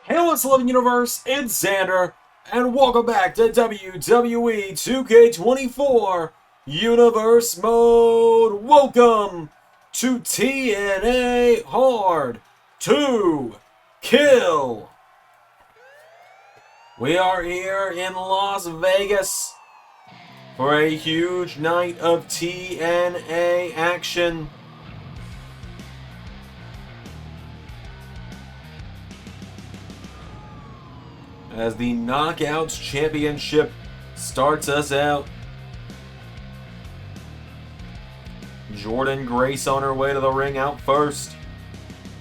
Hey, what's Living Universe? It's Xander, and welcome back to WWE 2K24 Universe Mode. Welcome to TNA Hard to Kill. We are here in Las Vegas for a huge night of TNA action. As the Knockouts Championship starts us out. Jordynne Grace on her way to the ring out first.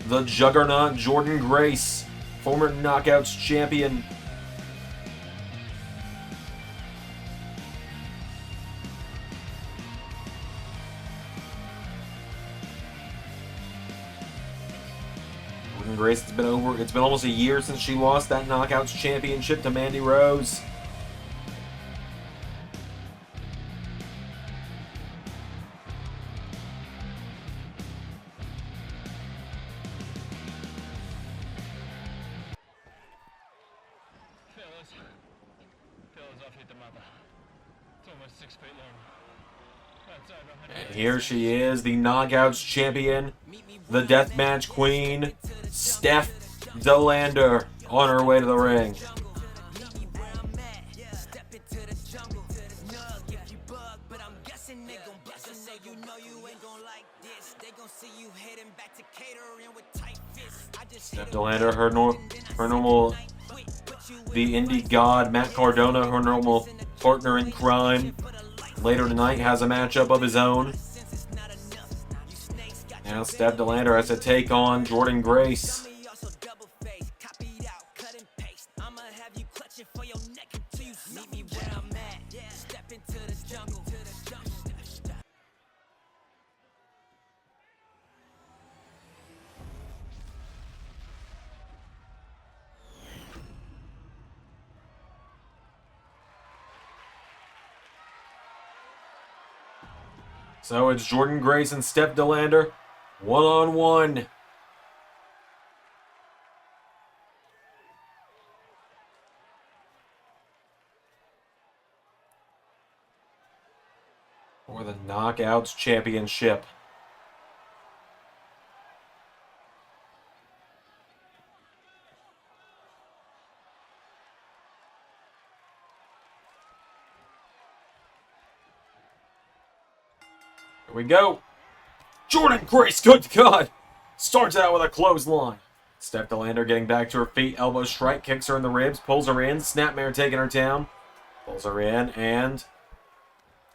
The Juggernaut Jordynne Grace, former Knockouts champion. Grace, it's been almost a year since she lost that Knockouts Championship to Mandy Rose. And here she is, the Knockouts Champion, the Deathmatch Queen, Steph DeLander, on her way to the ring. Steph DeLander, her normal, the indie god, Matt Cardona, her normal partner in crime, later tonight has a matchup of his own. Now Steph DeLander has to take on Jordynne Grace. So it's Jordynne Grace and Steph DeLander, one-on-one. For the Knockouts Championship. Here we go. Jordynne Grace, good God, starts out with a clothesline. Steph DeLander getting back to her feet, elbow strike, kicks her in the ribs, pulls her in, snapmare taking her down, pulls her in, and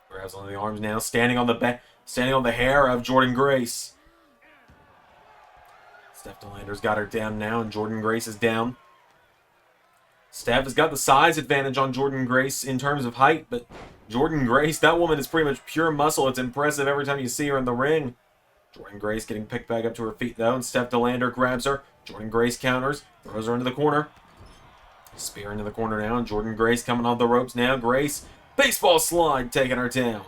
grabs on the arms now, standing on the hair of Jordynne Grace. Steph DeLander's got her down now, and Jordynne Grace is down. Steph has got the size advantage on Jordynne Grace in terms of height, but Jordynne Grace, that woman is pretty much pure muscle. It's impressive every time you see her in the ring. Jordynne Grace getting picked back up to her feet, though, and Steph DeLander grabs her. Jordynne Grace counters, throws her into the corner. Spear into the corner now, and Jordynne Grace coming on the ropes now. Grace, baseball slide, taking her down.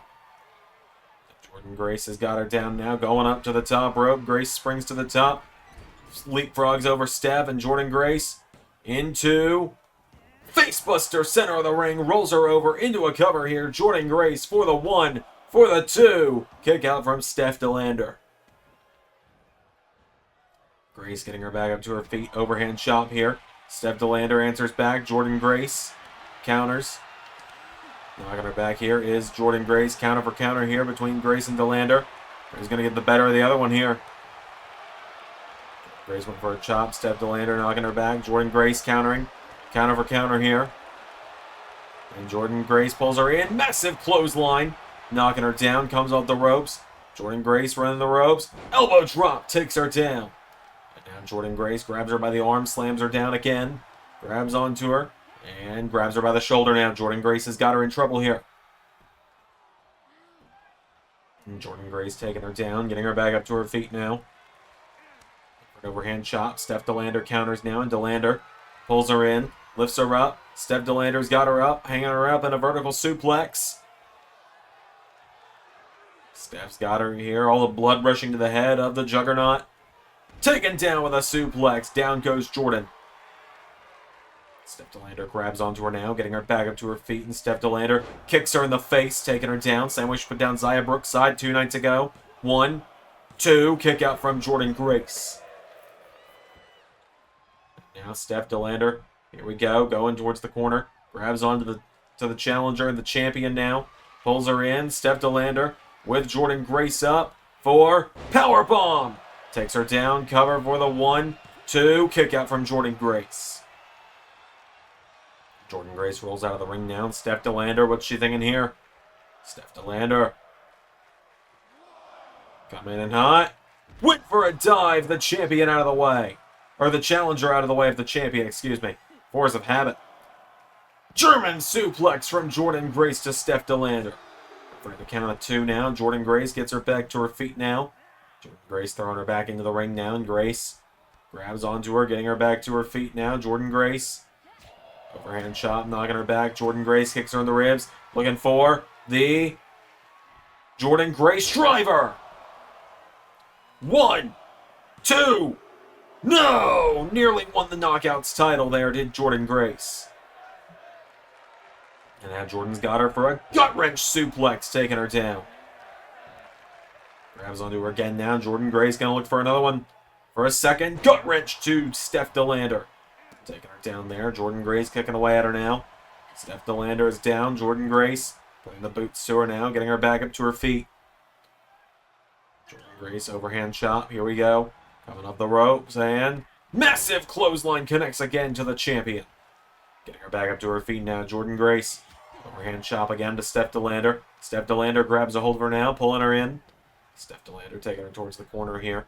Jordynne Grace has got her down now, going up to the top rope. Grace springs to the top, leapfrogs over Steph, and Jordynne Grace into facebuster, center of the ring, rolls her over into a cover here. Jordynne Grace for the one, for the two. Kick out from Steph DeLander. Grace getting her back up to her feet. Overhand chop here. Steph DeLander answers back. Jordynne Grace counters. Knocking her back here is Jordynne Grace. Counter for counter here between Grace and DeLander. Grace going to get the better of the other one here. Grace went for a chop. Steph DeLander knocking her back. Jordynne Grace countering. Counter for counter here. And Jordynne Grace pulls her in. Massive clothesline. Knocking her down. Comes off the ropes. Jordynne Grace running the ropes. Elbow drop. Takes her down. And now Jordynne Grace grabs her by the arm. Slams her down again. Grabs onto her. And grabs her by the shoulder now. Jordynne Grace has got her in trouble here. And Jordynne Grace taking her down. Getting her back up to her feet now. An overhand chop. Steph DeLander counters now. And DeLander pulls her in. Lifts her up. Steph DeLander's got her up. Hanging her up in a vertical suplex. Steph's got her here. All the blood rushing to the head of the Juggernaut. Taken down with a suplex. Down goes Jordynne. Steph DeLander grabs onto her now, getting her back up to her feet, and Steph DeLander kicks her in the face, taking her down. Sandwich put down Zaya Brookside, 2 nights ago. 1, 2, kick out from Jordynne Grace. Now Steph DeLander, here we go, going towards the corner. Grabs onto the challenger and the champion now. Pulls her in. Steph DeLander with Jordynne Grace up for powerbomb. Takes her down, cover for the 1, 2, kick out from Jordynne Grace. Jordynne Grace rolls out of the ring now. Steph DeLander, what's she thinking here? Steph DeLander coming in hot. Went for a dive. The champion out of the way. Or the challenger out of the way of the champion, excuse me. Force of habit. German suplex from Jordynne Grace to Steph DeLander. For the count of 2 now. Jordynne Grace gets her back to her feet now. Jordynne Grace throwing her back into the ring now. And Grace grabs onto her, getting her back to her feet now. Jordynne Grace. Overhand chop, knocking her back. Jordynne Grace kicks her in the ribs. Looking for the Jordynne Grace driver. 1, 2. No! Nearly won the Knockouts title there, did Jordynne Grace. And now Jordynne's got her for a gut-wrench suplex, taking her down. Grabs onto her again now. Jordynne Grace going to look for another one. For a second, gut-wrench to Steph DeLander. Taking her down there. Jordynne Grace kicking away at her now. Steph DeLander is down. Jordynne Grace putting the boots to her now, getting her back up to her feet. Jordynne Grace, overhand chop. Here we go. Coming up the ropes, and massive clothesline connects again to the champion. Getting her back up to her feet now. Jordynne Grace. Overhand chop again to Steph DeLander. Steph DeLander grabs a hold of her now, pulling her in. Steph DeLander taking her towards the corner here.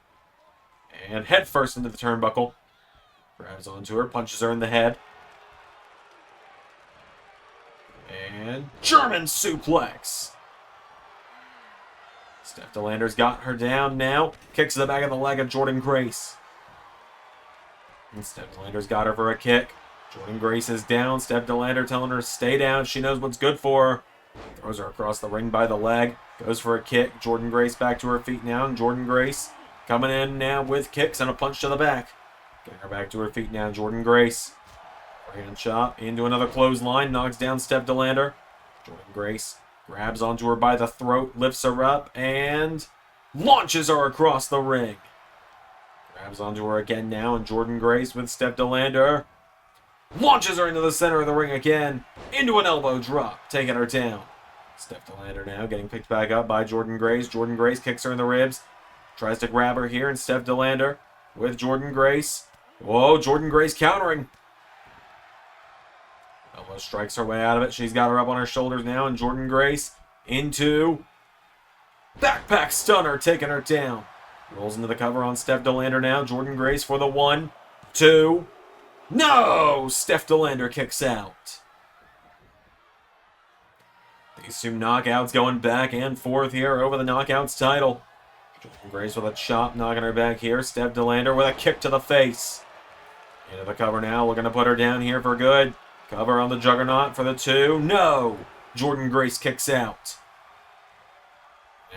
And head first into the turnbuckle. Grabs onto her, punches her in the head. And German suplex. Steph DeLander's got her down now. Kicks to the back of the leg of Jordynne Grace. And Steph DeLander's got her for a kick. Jordynne Grace is down. Steph DeLander telling her to stay down. She knows what's good for her. Throws her across the ring by the leg. Goes for a kick. Jordynne Grace back to her feet now. And Jordynne Grace coming in now with kicks and a punch to the back. Getting her back to her feet now. Jordynne Grace. Hand chop into another clothesline. Knocks down Steph DeLander. Jordynne Grace grabs onto her by the throat. Lifts her up and launches her across the ring. Grabs onto her again now. And Jordynne Grace with Steph DeLander launches her into the center of the ring again. Into an elbow drop. Taking her down. Steph DeLander now getting picked back up by Jordynne Grace. Jordynne Grace kicks her in the ribs. Tries to grab her here. And Steph DeLander with Jordynne Grace. Whoa, Jordynne Grace countering. Elbow strikes her way out of it. She's got her up on her shoulders now. And Jordynne Grace into backpack stunner, taking her down. Rolls into the cover on Steph DeLander now. Jordynne Grace for the 1, 2. No! Steph DeLander kicks out. These 2 knockouts going back and forth here over the Knockouts title. Jordynne Grace with a chop, knocking her back here. Steph DeLander with a kick to the face. Into the cover now, looking to put her down here for good. Cover on the Juggernaut for the 2. No! Jordynne Grace kicks out.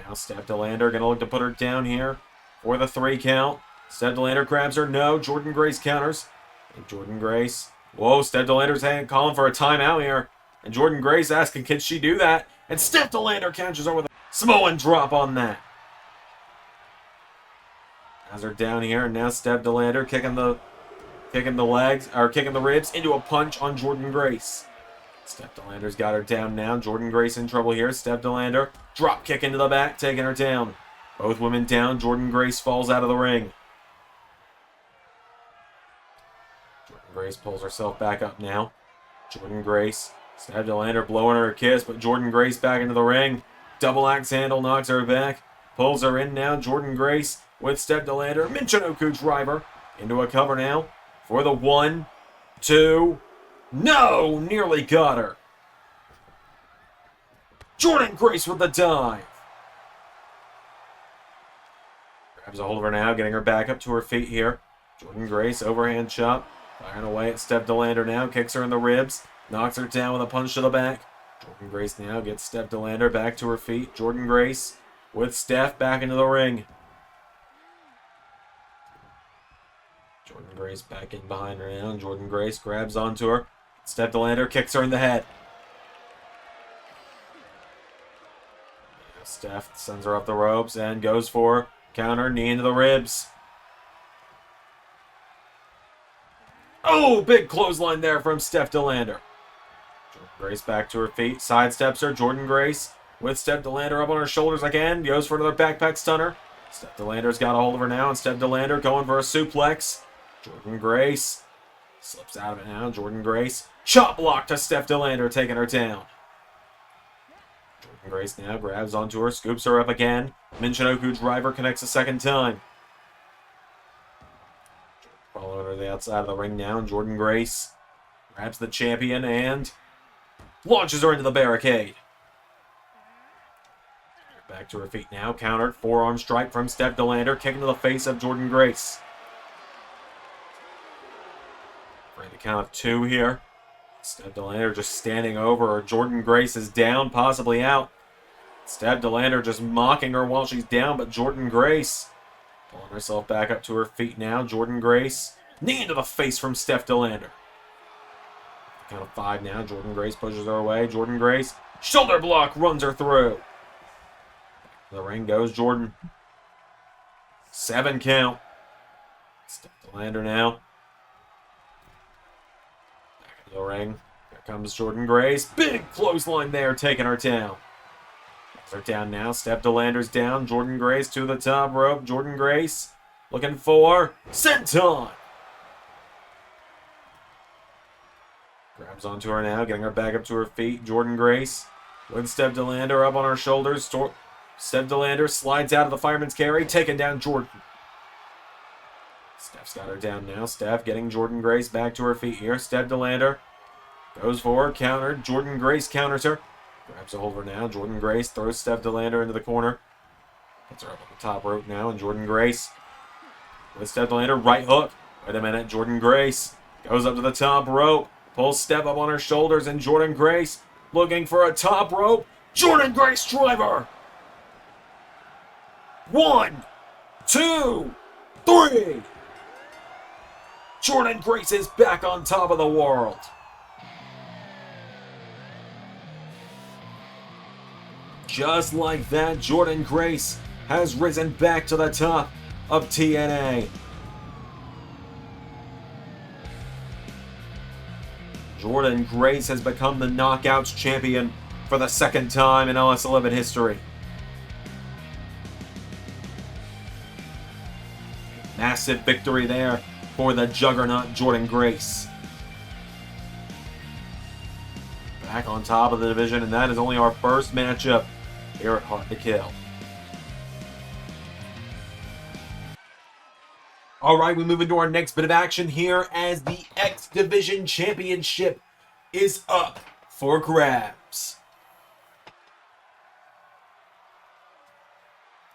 Now Steph DeLander going to look to put her down here for the 3 count. Steph DeLander grabs her. No. Jordynne Grace counters. And Jordynne Grace. Whoa, Steph DeLander's calling for a timeout here. And Jordynne Grace asking, can she do that? And Steph DeLander catches her with a Samoan drop on that. Has her down here, and now Steph DeLander kicking the legs, or kicking the ribs into a punch on Jordynne Grace. Steph DeLander's got her down now. Jordynne Grace in trouble here. Steph DeLander, drop kick into the back, taking her down. Both women down. Jordynne Grace falls out of the ring. Jordynne Grace pulls herself back up now. Jordynne Grace, Steph DeLander blowing her a kiss, but Jordynne Grace back into the ring. Double axe handle knocks her back. Pulls her in now. Jordynne Grace with Steph DeLander. Michinoku driver into a cover now for the 1, 2. No! Nearly got her. Jordynne Grace with the dive. Grabs a hold of her now, getting her back up to her feet here. Jordynne Grace, overhand chop. Firing away at Steph DeLander now. Kicks her in the ribs. Knocks her down with a punch to the back. Jordynne Grace now gets Steph DeLander back to her feet. Jordynne Grace with Steph back into the ring. Jordynne Grace back in behind her now. Jordynne Grace grabs onto her. Steph to land her, kicks her in the head. Steph sends her up the ropes and goes for counter, knee into the ribs. Oh, big clothesline there from Steph to land her. Jordynne Grace back to her feet, sidesteps her. Jordynne Grace with Steph to land her up on her shoulders again. Goes for another backpack stunner. Steph to land her's got a hold of her now, and Steph to land her going for a suplex. Jordynne Grace slips out of it now. Jordynne Grace chop block to Steph to land her, taking her down. Jordynne Grace now grabs onto her, scoops her up again. Michinoku driver connects a second time. Following her to the outside of the ring now, and Jordynne Grace grabs the champion and launches her into the barricade. Back to her feet now, countered, forearm strike from Steph to land her, kicking to the face of Jordynne Grace. Ready to count of 2 here. Steph to land her just standing over her. Jordynne Grace is down, possibly out. Steph to land her just mocking her while she's down, but Jordynne Grace pulling herself back up to her feet now. Jordynne Grace, knee into the face from Steph to land her. Count of 5 now. Jordynne Grace pushes her away. Jordynne Grace, shoulder block, runs her through. The ring goes Jordynne. 7 count. Steph to land her now. Back into the ring. Here comes Jordynne Grace. Big clothesline there, taking her down. They're down now. Steph to land her's down. Jordynne Grace to the top rope. Jordynne Grace looking for senton. Grabs onto her now, getting her back up to her feet. Jordynne Grace with Steph to land her up on her shoulders. Steph to land her slides out of the fireman's carry, taking down Jordynne. Steph's got her down now. Steph getting Jordynne Grace back to her feet here. Steph to land her. Goes for her, countered. Jordynne Grace counters her. Grabs a hold of her now. Jordynne Grace throws Steph to land her into the corner. Puts her up on the top rope now, and Jordynne Grace with Steph to land her. Right hook. Wait a minute. Jordynne Grace goes up to the top rope. Pulls Steph up on her shoulders, and Jordynne Grace looking for a top rope. Jordynne Grace driver. 1, 2, 3. Jordynne Grace is back on top of the world. Just like that, Jordynne Grace has risen back to the top of TNA. Jordynne Grace has become the Knockouts champion for the 2nd time in LS11 history. Massive victory there for the juggernaut Jordynne Grace. Back on top of the division, and that is only our first matchup here at Hard to Kill. Alright, we move into our next bit of action here as the X Division Championship is up for grabs.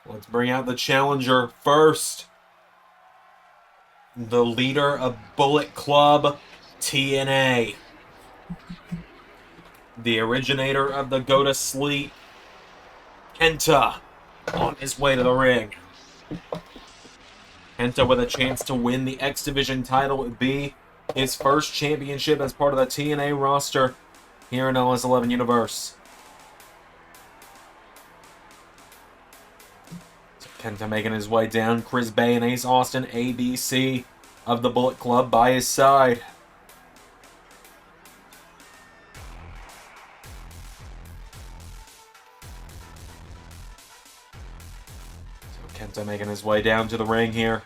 Let's bring out the challenger first. The leader of Bullet Club, TNA. The originator of the Go to Sleep, KENTA, on his way to the ring. KENTA with a chance to win the X Division title would be his first championship as part of the TNA roster here in LS11 Universe. So KENTA making his way down. Chris Bay and Ace Austin, ABC of the Bullet Club by his side. KENTA making his way down to the ring here.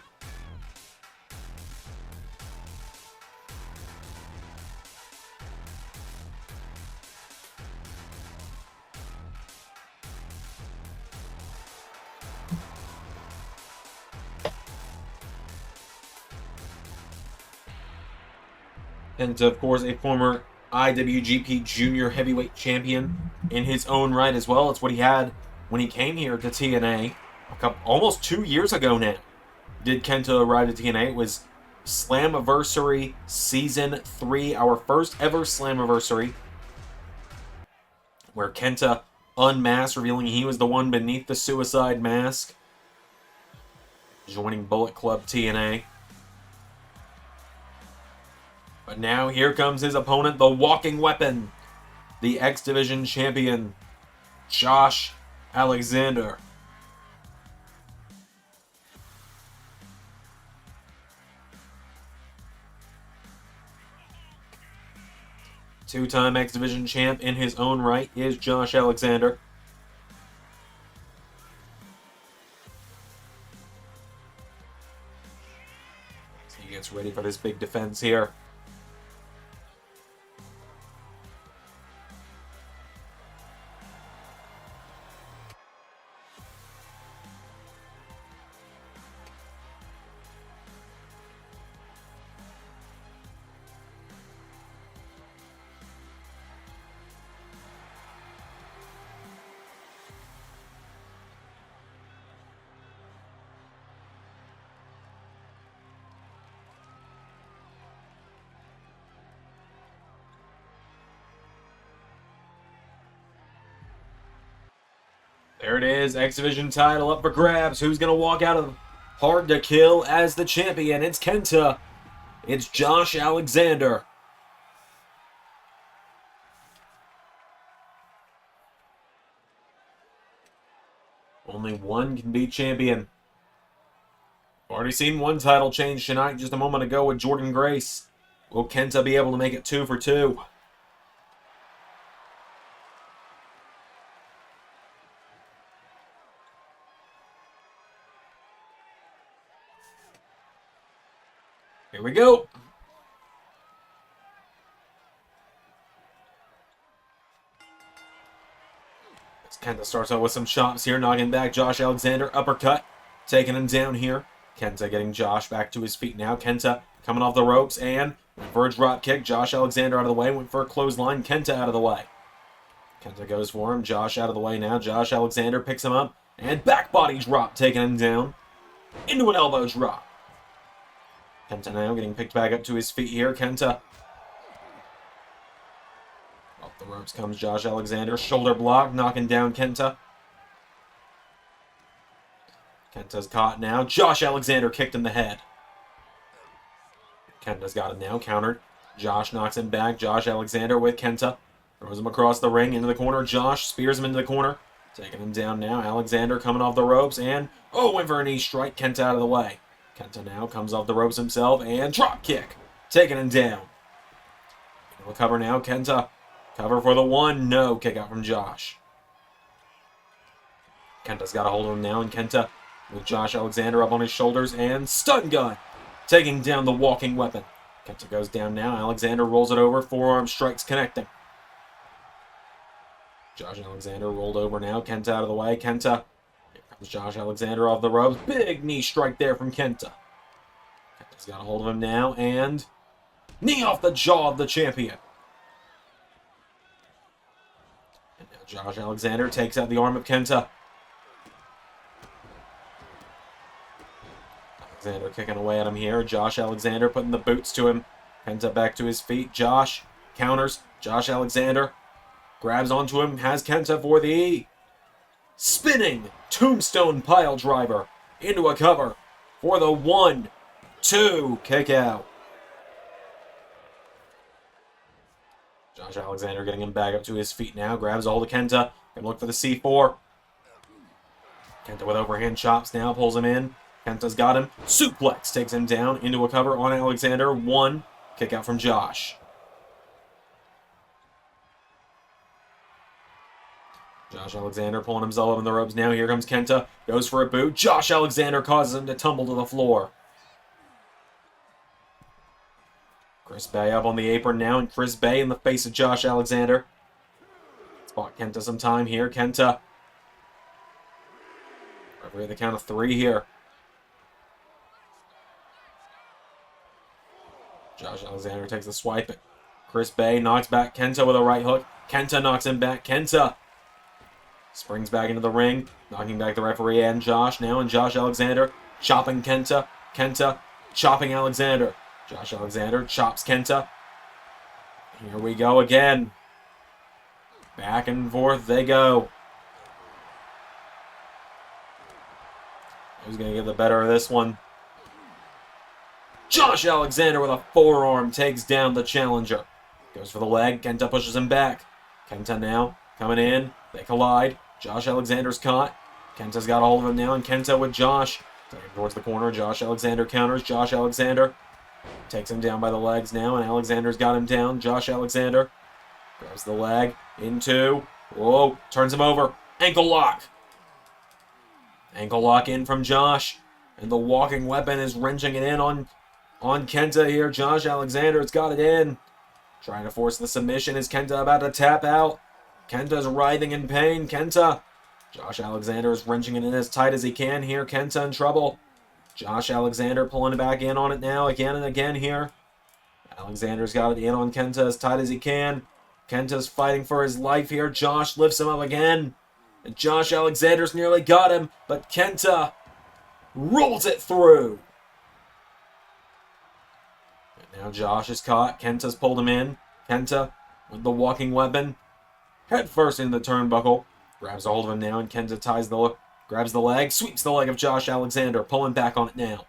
KENTA, of course, a former IWGP Junior Heavyweight Champion in his own right as well. It's what he had when he came here to TNA. Almost 2 years ago now, did KENTA arrive at TNA. It was Slammiversary Season 3, our first ever Slammiversary, where KENTA unmasked, revealing he was the one beneath the suicide mask, joining Bullet Club TNA. But now here comes his opponent, the walking weapon, the X Division champion, Josh Alexander. Two-time X Division champ in his own right is Josh Alexander. So he gets ready for this big defense here. There it is, X Division title up for grabs. Who's going to walk out of Hard to Kill as the champion? It's KENTA. It's Josh Alexander. Only one can be champion. Already seen one title change tonight just a moment ago with Jordynne Grace. Will KENTA be able to make it 2 for 2? Here we go. As KENTA starts out with some chops here, knocking back Josh Alexander. Uppercut, taking him down here. KENTA getting Josh back to his feet now. KENTA coming off the ropes and went for a drop kick. Josh Alexander out of the way, went for a clothesline. KENTA out of the way. KENTA goes for him. Josh out of the way now. Josh Alexander picks him up and back body drop, taking him down into an elbow drop. KENTA now getting picked back up to his feet here. KENTA. Off the ropes comes Josh Alexander. Shoulder block, knocking down KENTA. KENTA's caught now. Josh Alexander kicked in the head. KENTA's got him now, countered. Josh knocks him back. Josh Alexander with KENTA. Throws him across the ring into the corner. Josh spears him into the corner. Taking him down now. Alexander coming off the ropes and, went for a knee strike. KENTA out of the way. KENTA now comes off the ropes himself and drop kick. Taking him down. He'll cover now. KENTA. Cover for the 1. No. Kick out from Josh. KENTA's got a hold of him now, and KENTA with Josh Alexander up on his shoulders and stun gun. Taking down the walking weapon. KENTA goes down now. Alexander rolls it over. Forearm strikes connecting. Josh Alexander rolled over now. KENTA out of the way. KENTA. Josh Alexander off the ropes. Big knee strike there from KENTA. KENTA's got a hold of him now, and knee off the jaw of the champion. And now Josh Alexander takes out the arm of KENTA. Alexander kicking away at him here. Josh Alexander putting the boots to him. KENTA back to his feet. Josh counters. Josh Alexander grabs onto him. Has KENTA for the spinning tombstone pile driver into a cover for the 1-2 kick out. Josh Alexander getting him back up to his feet now. Grabs a hold of KENTA. Gonna look for the C4. KENTA with overhand chops now. Pulls him in. KENTA's got him. Suplex takes him down into a cover on Alexander. 1 kick out from Josh. Josh Alexander pulling himself up in the ropes now. Here comes KENTA. Goes for a boot. Josh Alexander causes him to tumble to the floor. Chris Bay up on the apron now, and Chris Bay in the face of Josh Alexander. Let's bought KENTA some time here. KENTA. Referee at the count of 3 here. Josh Alexander takes a swipe at Chris Bay. Knocks back KENTA with a right hook. KENTA knocks him back. KENTA springs back into the ring, knocking back the referee and Josh now, and Josh Alexander chopping KENTA. KENTA chopping Alexander. Josh Alexander chops KENTA. Here we go again. Back and forth they go. Who's going to get the better of this one? Josh Alexander with a forearm takes down the challenger. Goes for the leg. Kenta pushes him back. Kenta now coming in. They collide. Josh Alexander's caught. Kenta's got a hold of him now, and Kenta with Josh. Taking towards the corner. Josh Alexander counters. Josh Alexander takes him down by the legs now, and Alexander's got him down. Josh Alexander grabs the leg into. Whoa, turns him over. Ankle lock. Ankle lock in from Josh. And the walking weapon is wrenching it in on Kenta here. Josh Alexander has got it in. Trying to force the submission. Is Kenta about to tap out? Kenta's writhing in pain. Kenta. Josh Alexander is wrenching it in as tight as he can here. Kenta in trouble. Josh Alexander pulling it back in on it now again and again here. Alexander's got it in on Kenta as tight as he can. Kenta's fighting for his life here. Josh lifts him up again. And Josh Alexander's nearly got him, but Kenta rolls it through. And now Josh is caught. Kenta's pulled him in. Kenta with the walking weapon. Head first into the turnbuckle. Grabs a hold of him now, and Kenta grabs the leg, sweeps the leg of Josh Alexander, pulling back on it now.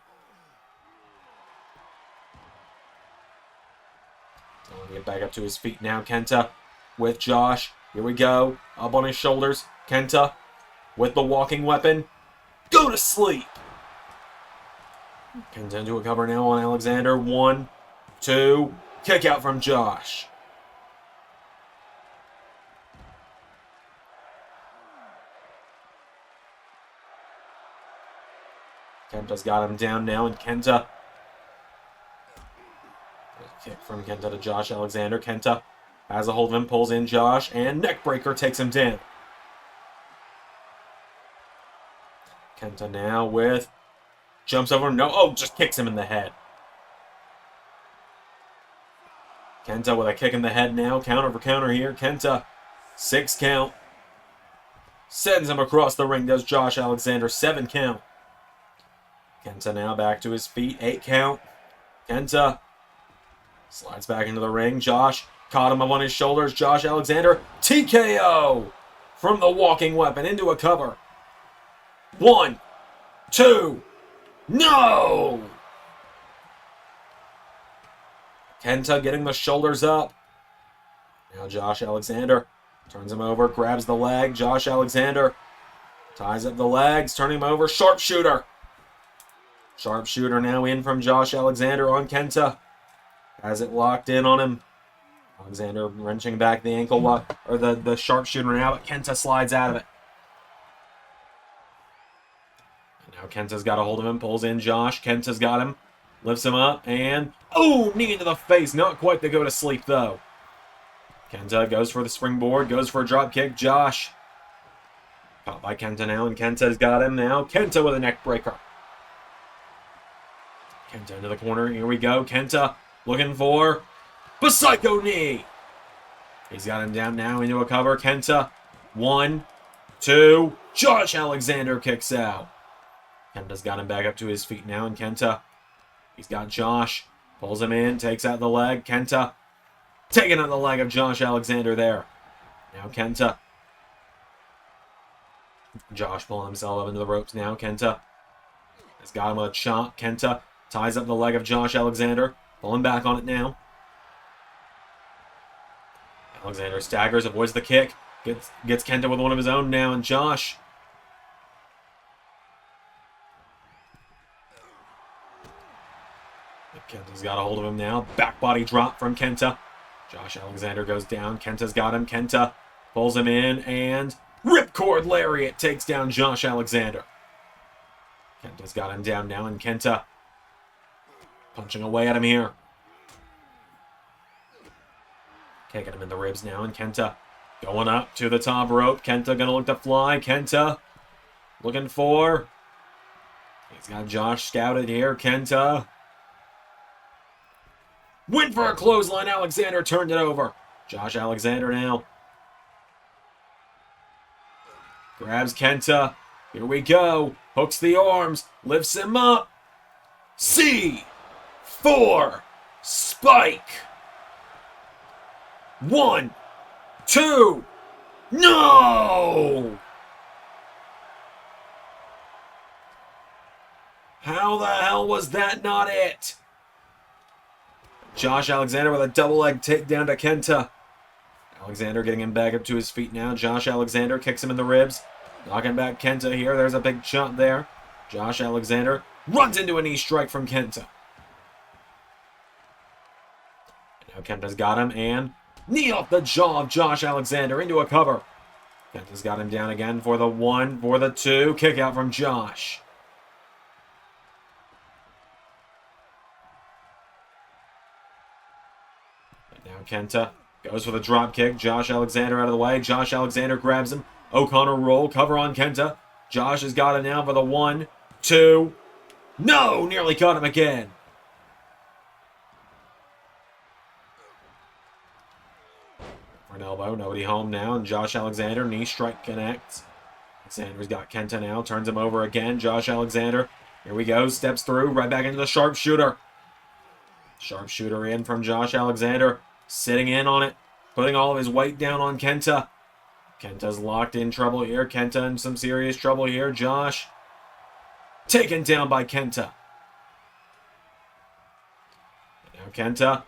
Trying to get back up to his feet now. Kenta with Josh. Here we go. Up on his shoulders. Kenta with the walking weapon. Go to sleep. Kenta into a cover now on Alexander. 1, 2. Kick out from Josh. Kenta's got him down now, and Kenta. Kick from Kenta to Josh Alexander. Kenta has a hold of him, pulls in Josh, and neckbreaker takes him down. Kenta now with. Jumps over. No. Oh, just kicks him in the head. Kenta with a kick in the head now. Counter for counter here. Kenta. 6 count. Sends him across the ring. Does Josh Alexander. 7 count. Kenta now back to his feet. 8 count. Kenta slides back into the ring. Josh caught him up on his shoulders. Josh Alexander. TKO from the walking weapon into a cover. 1, 2. No! Kenta getting the shoulders up. Now Josh Alexander turns him over. Grabs the leg. Josh Alexander ties up the legs. Turning him over. Sharpshooter. Sharpshooter now in from Josh Alexander on Kenta. Has it locked in on him. Alexander wrenching back the ankle lock, or the sharpshooter now, but Kenta slides out of it. And now Kenta's got a hold of him, pulls in Josh. Kenta's got him, lifts him up, and oh, knee into the face. Not quite to go to sleep though. Kenta goes for the springboard, goes for a drop kick. Josh caught by Kenta now, and Kenta's got him now. Kenta with a neck breaker. Kenta into the corner. Here we go. Kenta looking for the psycho knee. He's got him down now into a cover. Kenta. 1, 2. Josh Alexander kicks out. Kenta's got him back up to his feet now. And Kenta. He's got Josh. Pulls him in. Takes out the leg. Kenta. Taking out the leg of Josh Alexander there. Now Kenta. Josh pulling himself up into the ropes now. Kenta has got him with a chop. Kenta ties up the leg of Josh Alexander. Pulling back on it now. Alexander staggers, avoids the kick. Gets Kenta with one of his own now. And Josh. Kenta's got a hold of him now. Back body drop from Kenta. Josh Alexander goes down. Kenta's got him. Kenta pulls him in. And ripcord lariat takes down Josh Alexander. Kenta's got him down now. And Kenta punching away at him here. Kicking him in the ribs now. And Kenta going up to the top rope. Kenta gonna look to fly. Kenta looking for. He's got Josh scouted here. Kenta went for a clothesline. Alexander turned it over. Josh Alexander now grabs Kenta. Here we go. Hooks the arms. Lifts him up. C4 spike. 1, 2. No! How the hell was that not it? Josh Alexander with a double leg takedown to KENTA. Alexander getting him back up to his feet now. Josh Alexander kicks him in the ribs. Knocking back KENTA here. There's a big jump there. Josh Alexander runs into a knee strike from KENTA. Now KENTA's got him, and knee off the jaw of Josh Alexander into a cover. KENTA's got him down again for the 1, for the 2. Kick out from Josh. And now KENTA goes for the drop kick. Josh Alexander out of the way. Josh Alexander grabs him. O'Connor roll. Cover on KENTA. Josh has got him now for the 1, 2. No! Nearly caught him again. For an elbow. Nobody home now. And Josh Alexander. Knee strike connects. Alexander's got KENTA now. Turns him over again. Josh Alexander. Here we go. Steps through. Right back into the sharpshooter. Sharpshooter in from Josh Alexander. Sitting in on it. Putting all of his weight down on KENTA. KENTA's locked in trouble here. KENTA in some serious trouble here. Josh taken down by KENTA. And now KENTA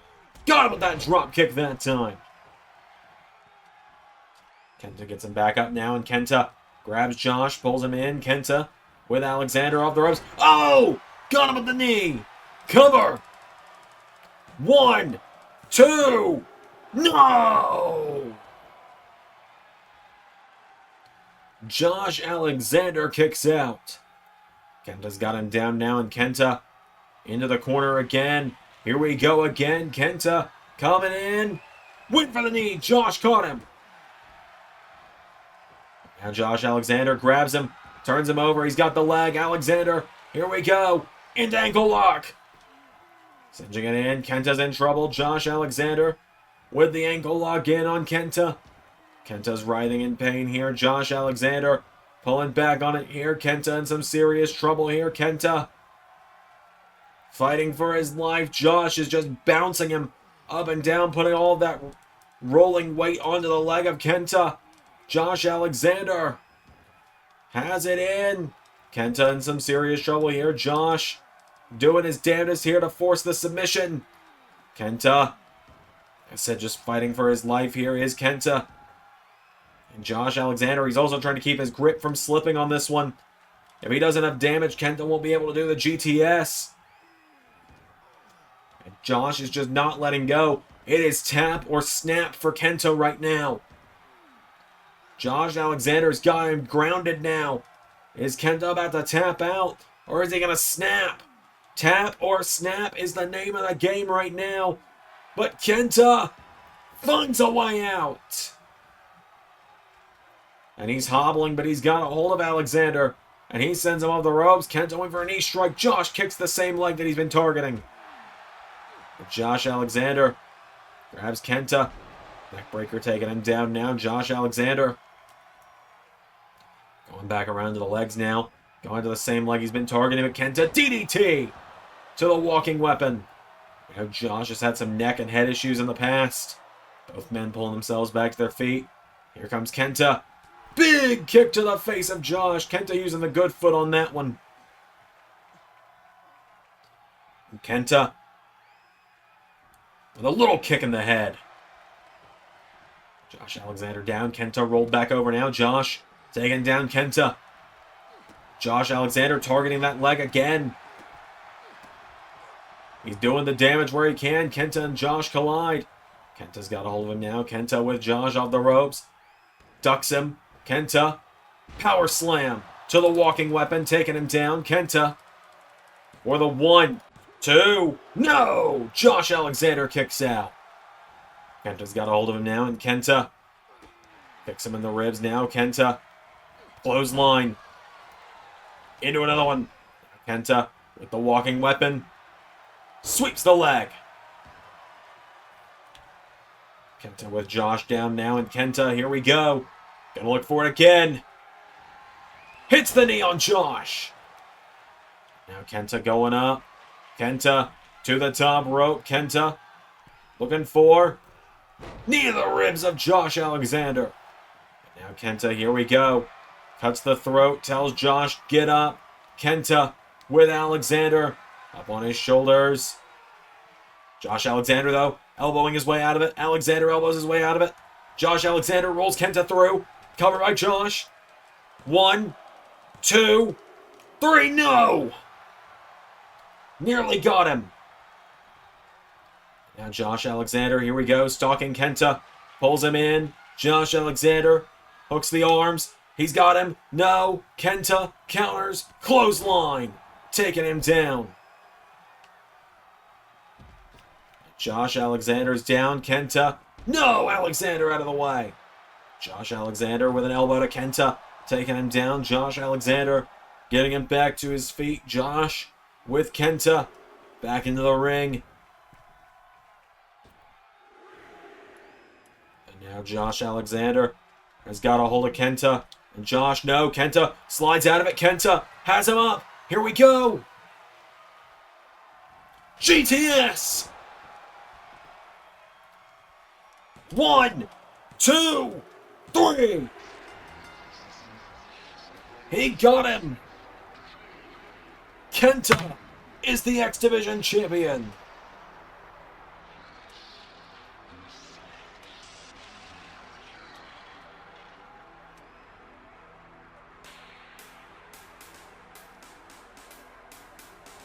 got him with that drop kick that time. KENTA gets him back up now, and KENTA grabs Josh, pulls him in. KENTA with Alexander off the ropes. Oh! Got him with the knee. Cover. 1, 2. No! Josh Alexander kicks out. KENTA's got him down now, and KENTA into the corner again. Here we go again. KENTA coming in. Went for the knee. Josh caught him. Now Josh Alexander grabs him. Turns him over. He's got the leg. Alexander. Here we go. Into ankle lock. Singeing it in. KENTA's in trouble. Josh Alexander with the ankle lock in on KENTA. KENTA's writhing in pain here. Josh Alexander pulling back on it here. KENTA in some serious trouble here. KENTA fighting for his life. Josh is just bouncing him up and down, putting all of that rolling weight onto the leg of KENTA. Josh Alexander has it in. KENTA in some serious trouble here. Josh doing his damnedest here to force the submission. KENTA, I said, just fighting for his life here is KENTA. And Josh Alexander, he's also trying to keep his grip from slipping on this one. If he does enough damage, KENTA won't be able to do the GTS. And Josh is just not letting go. It is tap or snap for KENTA right now. Josh Alexander's got him grounded now. Is KENTA about to tap out? Or is he going to snap? Tap or snap is the name of the game right now. But KENTA finds a way out. And he's hobbling, but he's got a hold of Alexander. And he sends him off the ropes. KENTA went for a knee strike. Josh kicks the same leg that he's been targeting. But Josh Alexander grabs KENTA. Neckbreaker taking him down now. Josh Alexander going back around to the legs now. Going to the same leg he's been targeting. But KENTA DDT to the walking weapon. You know, Josh has had some neck and head issues in the past. Both men pulling themselves back to their feet. Here comes KENTA. Big kick to the face of Josh. KENTA using the good foot on that one. And KENTA with a little kick in the head. Josh Alexander down. KENTA rolled back over now. Josh taking down KENTA. Josh Alexander targeting that leg again. He's doing the damage where he can. KENTA and Josh collide. KENTA's got a hold of him now. KENTA with Josh off the ropes. Ducks him. KENTA. Power slam to the walking weapon. Taking him down. KENTA. For the 1, 2. No! Josh Alexander kicks out. KENTA's got a hold of him now. And KENTA kicks him in the ribs now. KENTA. Clothesline. Into another one. KENTA with the walking weapon. Sweeps the leg. KENTA with Josh down now, and KENTA, here we go. Gonna look for it again. Hits the knee on Josh. Now KENTA going up. KENTA to the top rope. KENTA looking for knee to the ribs of Josh Alexander. And now KENTA, here we go. Cuts the throat, tells Josh, get up. KENTA with Alexander up on his shoulders. Josh Alexander, though, elbowing his way out of it. Alexander elbows his way out of it. Josh Alexander rolls Kenta through. Covered by Josh. 1, 2, 3. No! Nearly got him. Now Josh Alexander, here we go, stalking Kenta. Pulls him in. Josh Alexander hooks the arms. He's got him. No. Kenta counters. Clothesline. Taking him down. Josh Alexander's down. Kenta. No! Alexander out of the way. Josh Alexander with an elbow to Kenta. Taking him down. Josh Alexander getting him back to his feet. Josh with Kenta. Back into the ring. And now Josh Alexander has got a hold of Kenta. And Josh, no. Kenta slides out of it. Kenta has him up. Here we go. GTS. 1, 2, 3. He got him. Kenta is the X Division champion.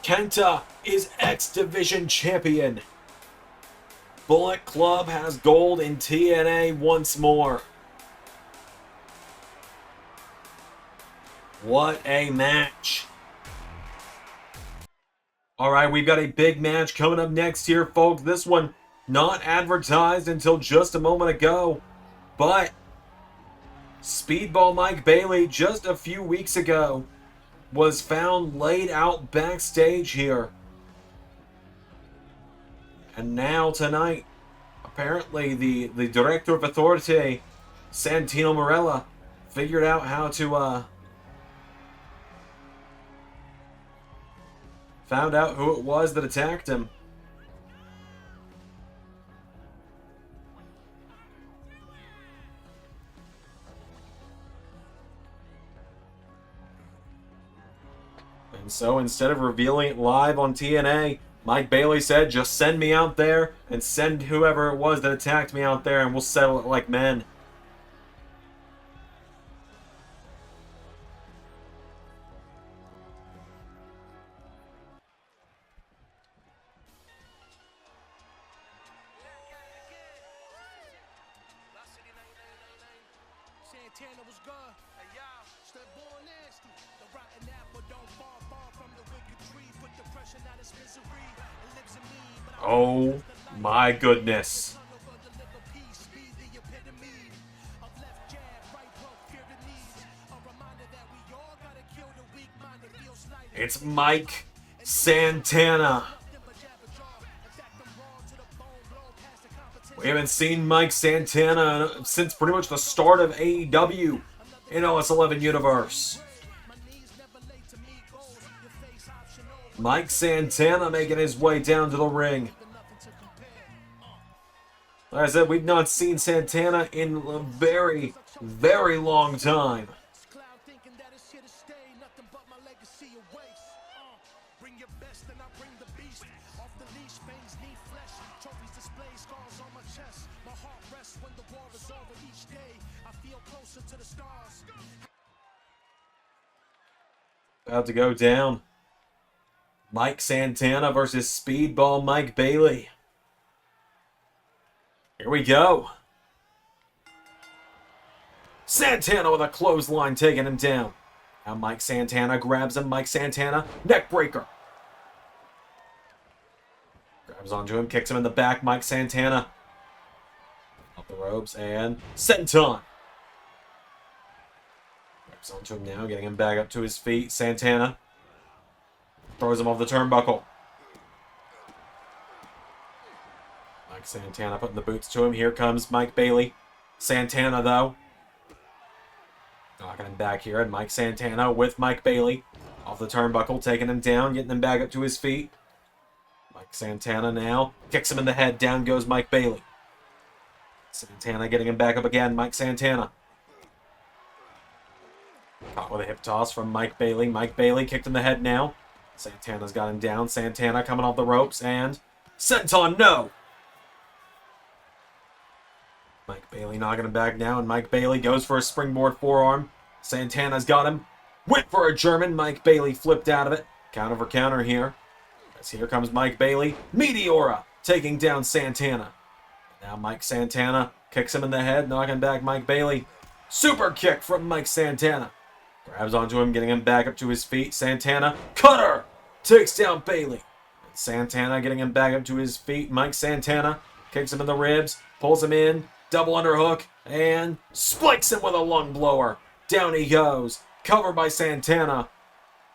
Kenta is X Division champion. Bullet Club has gold in TNA once more. What a match. Alright, we've got a big match coming up next here, folks. This one not advertised until just a moment ago. But Speedball Mike Bailey, just a few weeks ago, was found laid out backstage here. And now tonight, apparently the Director of Authority, Santino Marella, figured out how to found out who it was that attacked him. And so instead of revealing it live on TNA, Mike Bailey said, just send me out there and send whoever it was that attacked me out there and we'll settle it like men. Santana was gone. Hey, y'all, step born nasty. The rotten apple don't fall far from the wicked tree. Put depression out of misery. It lives in me, but oh my goodness. It's Mike Santana. We haven't seen Mike Santana since pretty much the start of AEW in OS11 Universe. Mike Santana making his way down to the ring. Like I said, we've not seen Santana in a very, very long time. About to go down. Mike Santana versus Speedball Mike Bailey. Here we go. Santana with a clothesline taking him down. Now Mike Santana grabs him. Mike Santana, neck breaker. Grabs onto him, kicks him in the back. Mike Santana up the ropes and senton. Grabs onto him now, getting him back up to his feet. Santana throws him off the turnbuckle. Mike Santana putting the boots to him. Here comes Mike Bailey. Santana, though, knocking him back here. And Mike Santana with Mike Bailey off the turnbuckle, taking him down, getting him back up to his feet. Mike Santana now kicks him in the head. Down goes Mike Bailey. Santana getting him back up again. Mike Santana. Caught with a hip toss from Mike Bailey. Mike Bailey kicked in the head now. Santana's got him down. Santana coming off the ropes and Senton, no! Mike Bailey knocking him back now, and Mike Bailey goes for a springboard forearm. Santana's got him. Went for a German. Mike Bailey flipped out of it. Counter for counter here. As here comes Mike Bailey. Meteora taking down Santana. Now Mike Santana kicks him in the head, knocking back Mike Bailey. Super kick from Mike Santana. Grabs onto him, getting him back up to his feet. Santana, cutter! Takes down Bailey. And Santana getting him back up to his feet. Mike Santana kicks him in the ribs, pulls him in, double underhook, and spikes him with a lung blower. Down he goes. Covered by Santana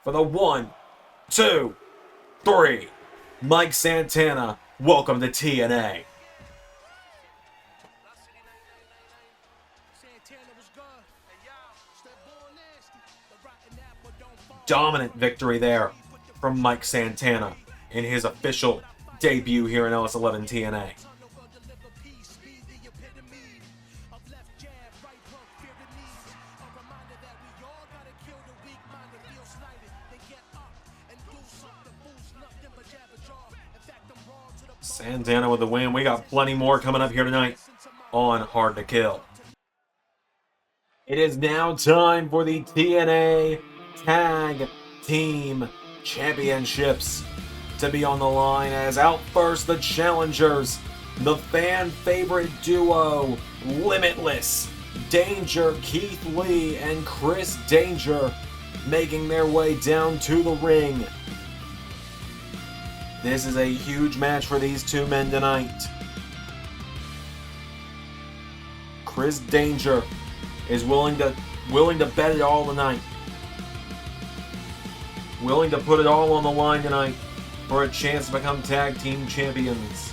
for the 1, 2, 3. Mike Santana, welcome to TNA. Dominant victory there from Mike Santana in his official debut here in LS11 TNA. Santana with the win. We got plenty more coming up here tonight on Hard to Kill. It is now time for the TNA Tag Team Championships to be on the line, as out first the challengers, the fan favorite duo Limitless, Danger Keith Lee and Chris Danger, making their way down to the ring. This is a huge match for these two men tonight. Chris Danger is willing to bet it all tonight. Willing to put it all on the line tonight for a chance to become tag team champions.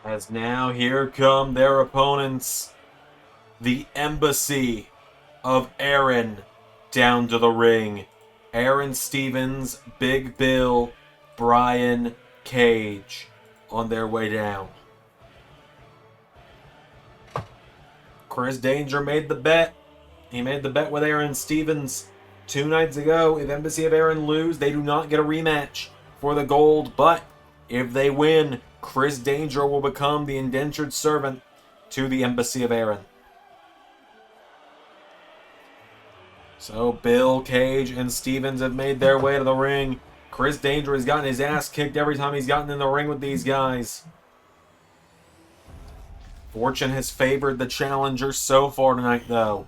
As now here come their opponents, the Embassy of Aron, down to the ring. Aaron Stevens, Big Bill, Brian Cage on their way down. Chris Danger made the bet. He made the bet with Aaron Stevens 2 nights ago. If Embassy of Aron lose, they do not get a rematch for the gold. But if they win, Chris Danger will become the indentured servant to the Embassy of Aron. So Bill, Cage, and Stevens have made their way to the ring. Chris Danger has gotten his ass kicked every time he's gotten in the ring with these guys. Fortune has favored the challengers so far tonight, though.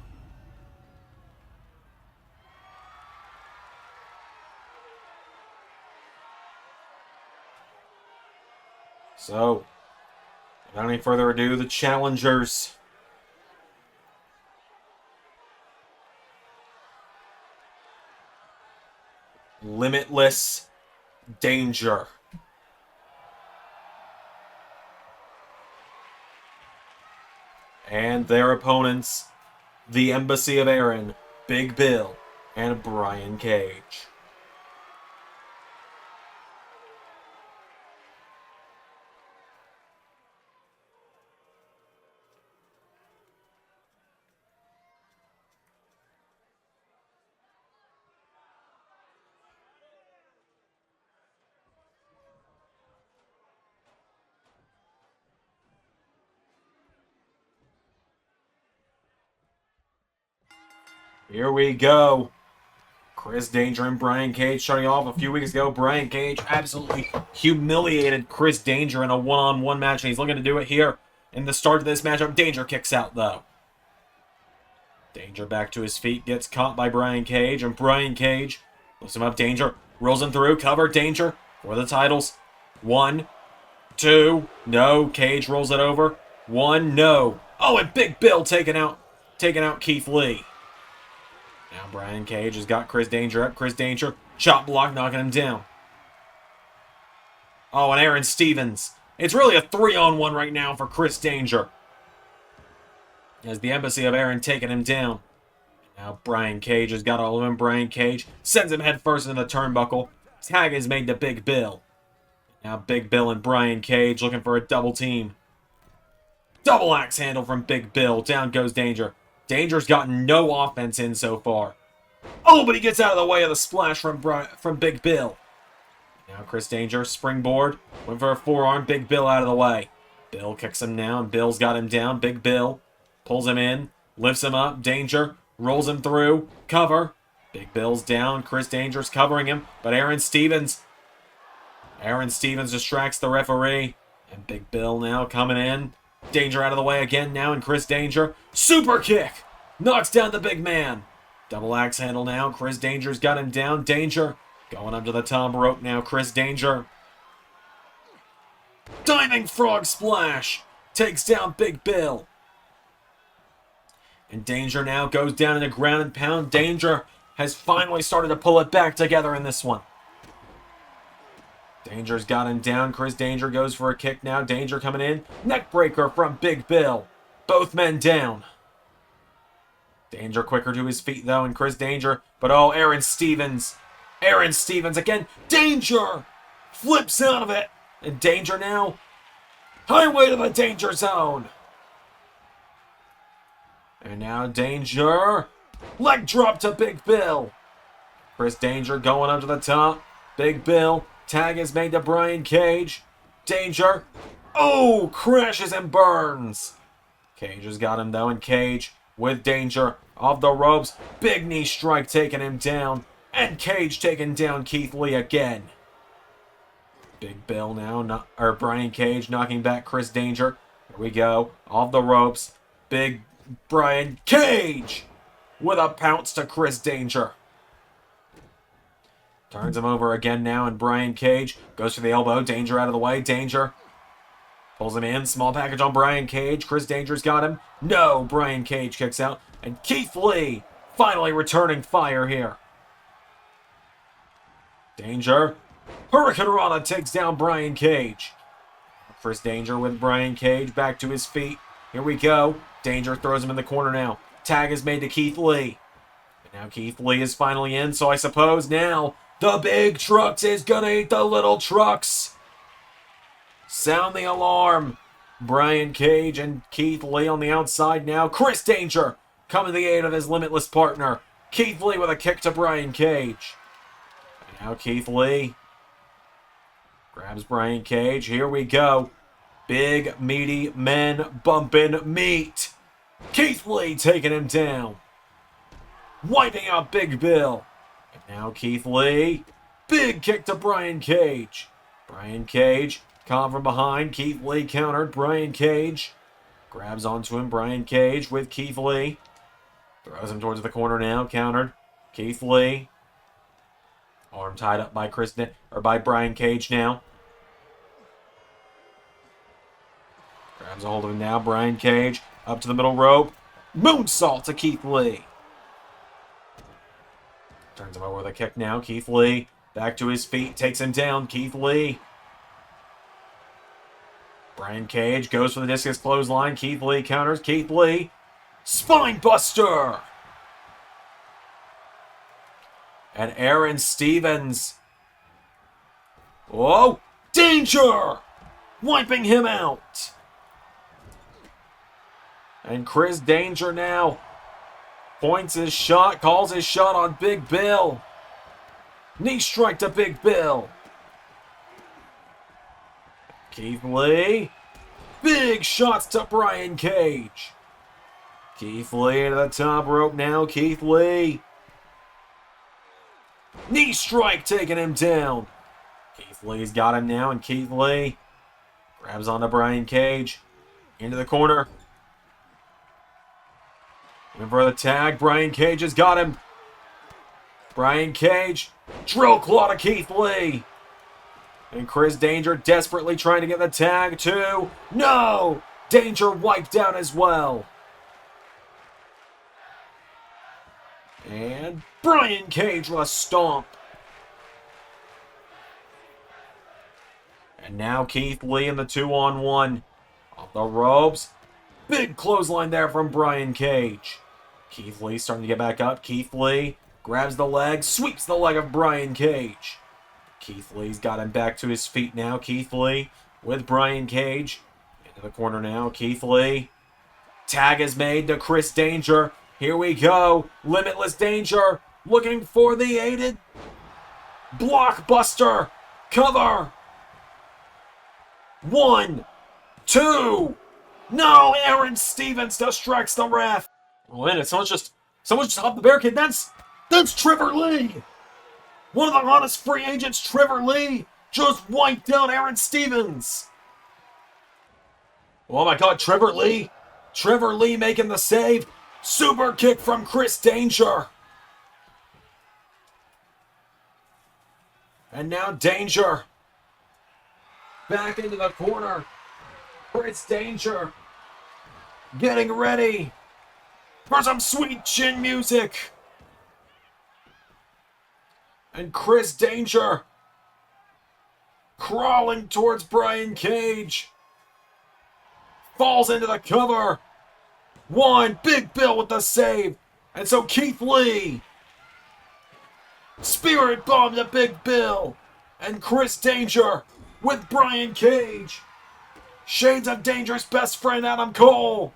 So, without any further ado, the challengers. Limitless, Danger. And their opponents, the Embassy of Aron, Big Bill, and Brian Cage. Here we go. Chris Danger and Brian Cage starting off a few weeks ago. Brian Cage absolutely humiliated Chris Danger in a one-on-one match, and he's looking to do it here in the start of this matchup. Danger kicks out, though. Danger back to his feet, gets caught by Brian Cage, and Brian Cage lifts him up. Danger rolls him through, cover. Danger for the titles. 1, 2, no. Cage rolls it over. 1, no. Oh, and Big Bill taking out Keith Lee. Now Brian Cage has got Chris Danger up. Chris Danger, chop block, knocking him down. Oh, and Aaron Stevens. It's really a 3-on-1 right now for Chris Danger, as the Embassy of Aron taking him down. Now Brian Cage has got all of him. Brian Cage sends him head first into the turnbuckle. Tag is made to Big Bill. Now Big Bill and Brian Cage looking for a double team. Double axe handle from Big Bill. Down goes Danger. Danger's gotten no offense in so far. Oh, but he gets out of the way of the splash from Big Bill. Now Chris Danger, springboard. Went for a forearm. Big Bill out of the way. Bill kicks him down. Bill's got him down. Big Bill pulls him in. Lifts him up. Danger rolls him through. Cover. Big Bill's down. Chris Danger's covering him. But Aaron Stevens distracts the referee. And Big Bill now coming in. Danger out of the way again now, and Chris Danger. Super kick! Knocks down the big man. Double axe handle now. Chris Danger's got him down. Danger going up to the top rope now. Chris Danger. Diving frog splash. Takes down Big Bill. And Danger now goes down in the ground and pound. Danger has finally started to pull it back together in this one. Danger's got him down. Chris Danger goes for a kick now. Danger coming in. Neck breaker from Big Bill. Both men down. Danger quicker to his feet though, and Chris Danger. But oh, Aaron Stevens. Aaron Stevens again. Danger flips out of it. And Danger now. Highway to the danger zone. And now Danger. Leg drop to Big Bill. Chris Danger going up to the top. Big Bill. Tag is made to Brian Cage. Danger. Oh, crashes and burns. Cage has got him though, and Cage with Danger off the ropes. Big knee strike taking him down. And Cage taking down Keith Lee again. Big Bill now, or Brian Cage knocking back Chris Danger. Here we go. Off the ropes. Big Brian Cage with a pounce to Chris Danger. Turns him over again now, and Brian Cage goes for the elbow. Danger out of the way. Danger pulls him in. Small package on Brian Cage. Chris Danger's got him. No, Brian Cage kicks out. And Keith Lee finally returning fire here. Danger. Hurricane Rana takes down Brian Cage. Chris Danger with Brian Cage back to his feet. Here we go. Danger throws him in the corner now. Tag is made to Keith Lee. And now Keith Lee is finally in, so I suppose now the big trucks is gonna eat the little trucks. Sound the alarm. Brian Cage and Keith Lee on the outside now. Chris Danger coming to the aid of his Limitless partner. Keith Lee with a kick to Brian Cage. And now Keith Lee grabs Brian Cage. Here we go. Big, meaty men bumping meat. Keith Lee taking him down. Wiping out Big Bill. And now Keith Lee. Big kick to Brian Cage. Brian Cage caught from behind. Keith Lee countered. Brian Cage grabs onto him. Brian Cage with Keith Lee. Throws him towards the corner now. Countered. Keith Lee. Arm tied up by by Brian Cage now. Grabs a hold of him now. Brian Cage up to the middle rope. Moonsault to Keith Lee. Turns him over with a kick now. Keith Lee back to his feet. Takes him down. Keith Lee. Brian Cage goes for the discus clothesline. Keith Lee counters. Keith Lee. Spine buster. And Aaron Stevens. Whoa. Danger. Wiping him out. And Chris Danger now points his shot, calls his shot on Big Bill. Knee strike to Big Bill. Keith Lee. Big shots to Brian Cage. Keith Lee to the top rope now. Keith Lee. Knee strike taking him down. Keith Lee's got him now, and Keith Lee grabs onto Brian Cage. Into the corner. And for the tag, Brian Cage has got him. Brian Cage, drill claw to Keith Lee. And Chris Danger desperately trying to get the tag too. No! Danger wiped out as well. And Brian Cage with a stomp. And now Keith Lee in the 2-on-1. Off the ropes. Big clothesline there from Brian Cage. Keith Lee starting to get back up. Keith Lee grabs the leg, sweeps the leg of Brian Cage. Keith Lee's got him back to his feet now. Keith Lee with Brian Cage. Into the corner now. Keith Lee. Tag is made to Chris Danger. Here we go. Limitless Danger looking for the aided blockbuster cover. 1, 2. No, Aaron Stevens distracts the ref. Oh, and someone's just hopped the barricade. That's Trevor Lee. One of the hottest free agents, Trevor Lee, just wiped out Aaron Stevens. Oh my God, Trevor Lee. Trevor Lee making the save. Super kick from Chris Danger. And now Danger. Back into the corner. Chris Danger. Getting ready for some sweet chin music. And Chris Danger crawling towards Brian Cage. Falls into the cover. 1, Big Bill with the save. And so Keith Lee. Spirit bomb to Big Bill. And Chris Danger with Brian Cage. Shades of Danger's best friend Adam Cole.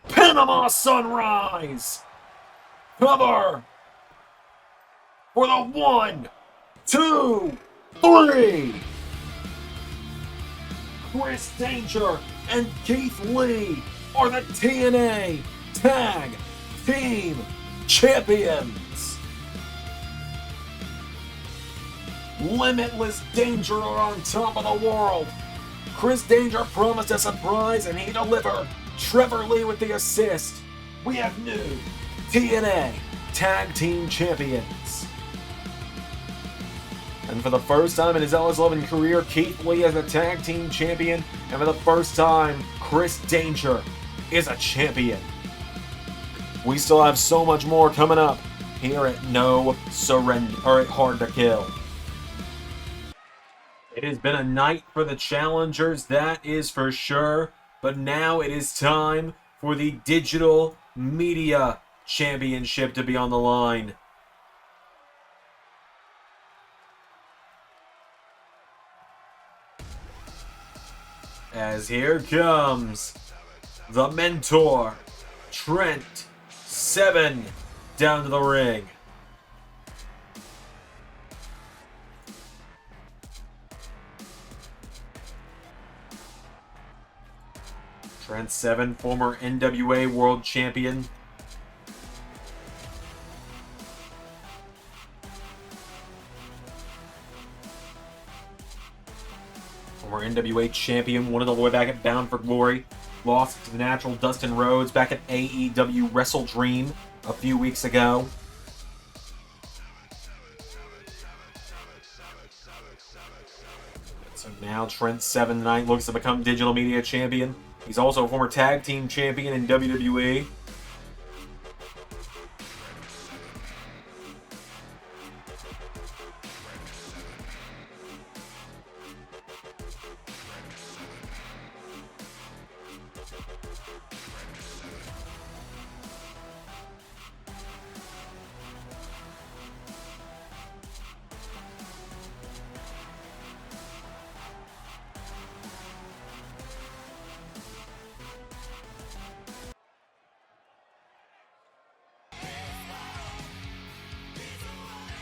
Panama Sunrise. Cover. For the 1, 2, 3. Chris Danger and Keith Lee are the TNA Tag Team Champions. Limitless Danger are on top of the world. Chris Danger promised a surprise and he delivered. Trevor Lee with the assist. We have new TNA Tag Team Champions. And for the first time in his LS11 career, Keith Lee is a tag team champion. And for the first time, Chris Danger is a champion. We still have so much more coming up here at No Surrender, or at Hard to Kill. It has been a night for the challengers, that is for sure. But now it is time for the Digital Media Championship to be on the line. As here comes the mentor, Trent, Sabin, down to the ring. Trent Sabin, former NWA World Champion. Former NWA Champion, won it all the way back at Bound for Glory. Lost to the natural Dustin Rhodes back at AEW Wrestle Dream a few weeks ago. So now Trent Sabin tonight looks to become Digital Media Champion. He's also a former Tag Team Champion in WWE.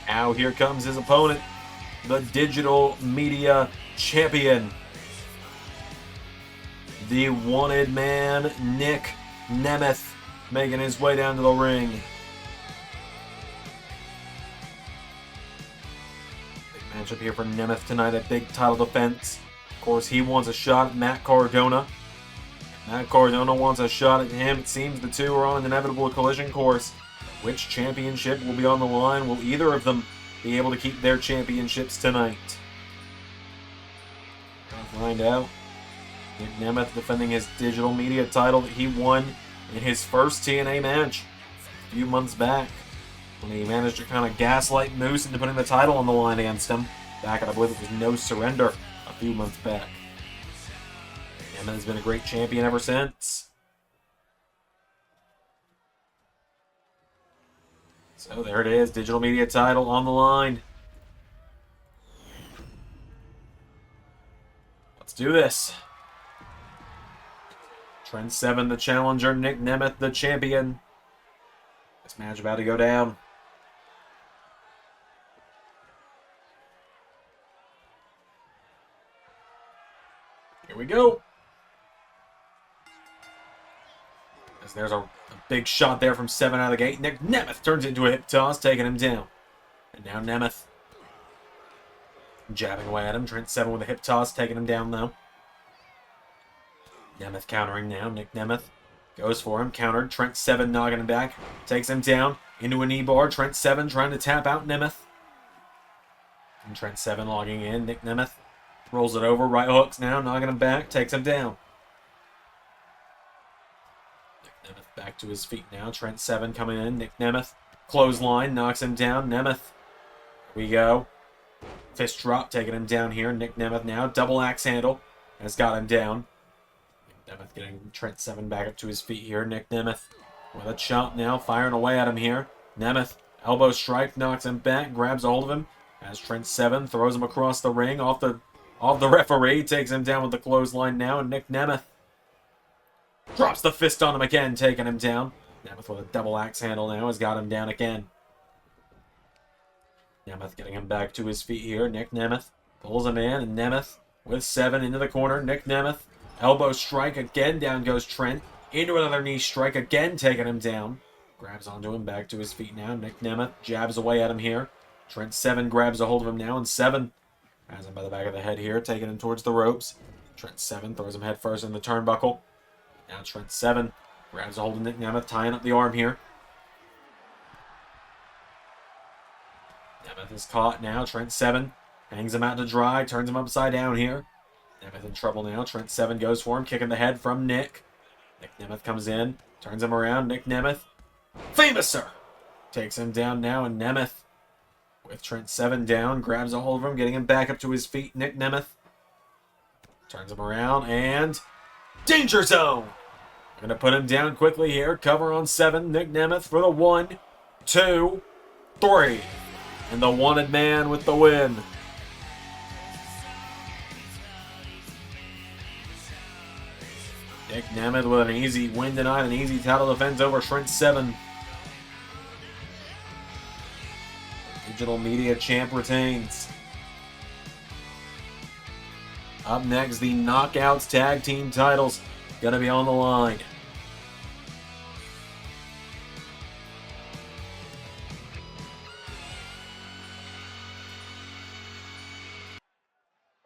Now here comes his opponent, the Digital Media Champion, the wanted man, Nemeth, making his way down to the ring. Big matchup here for Nemeth tonight, a big title defense. Of course, he wants a shot at Matt Cardona. Matt Cardona wants a shot at him. It seems the two are on an inevitable collision course. Which championship will be on the line? Will either of them be able to keep their championships tonight? We'll find out. Nemeth defending his Digital Media title that he won in his first TNA match a few months back, when he managed to kind of gaslight Moose into putting the title on the line against him back at, I believe it was No Surrender a few months back. Nemeth has been a great champion ever since. So there it is, Digital Media title on the line. do this. Trent 7, the challenger. Nick Nemeth, the champion. This match about to go down. Here we go. As there's a big shot there from 7 out of the gate. Nick Nemeth turns it into a hip toss, taking him down. And now Nemeth jabbing away at him. Trent 7 with a hip toss, taking him down though. Nemeth countering now. Nick Nemeth goes for him. Countered. Trent 7 knocking him back. Takes him down into a knee bar. Trent 7 trying to tap out Nemeth. And Trent 7 logging in. Nick Nemeth rolls it over. Right hooks now. Knocking him back. Takes him down. Nick Nemeth back to his feet now. Trent 7 coming in. Nick Nemeth. Clothesline. Knocks him down. Nemeth. Here we go. Fist drop. Taking him down here. Nick Nemeth now. Double axe handle. Has got him down. Nemeth getting Trent 7 back up to his feet here. Nick Nemeth with a chop now, firing away at him here. Nemeth, elbow strike, knocks him back, grabs a hold of him. As Trent 7 throws him across the ring, off the referee, takes him down with the clothesline now, and Nick Nemeth drops the fist on him again, taking him down. Nemeth with a double axe handle now has got him down again. Nemeth getting him back to his feet here. Nick Nemeth pulls him in, and Nemeth with 7 into the corner. Nick Nemeth. Elbow strike again, down goes Trent. Into another knee strike again, taking him down. Grabs onto him, back to his feet now. Nick Nemeth jabs away at him here. Trent 7 grabs a hold of him now, and 7 has him by the back of the head here, taking him towards the ropes. Trent 7 throws him head first in the turnbuckle. Now Trent 7 grabs a hold of Nick Nemeth, tying up the arm here. Nemeth is caught now. Trent 7 hangs him out to dry, turns him upside down here. Nemeth in trouble now. Trent 7 goes for him, kicking the head from Nick. Nick Nemeth comes in, turns him around. Nick Nemeth, Famouser, takes him down now, and Nemeth, with Trent 7 down, grabs a hold of him, getting him back up to his feet. Nick Nemeth turns him around, and Danger Zone. Going to put him down quickly here. Cover on 7. Nick Nemeth for the 1, 2, 3. And the wanted man with the win. Nick Nemeth with an easy win tonight, an easy title defense over Trent 7. Digital Media Champ retains. Up next, the Knockouts Tag Team titles gonna be on the line.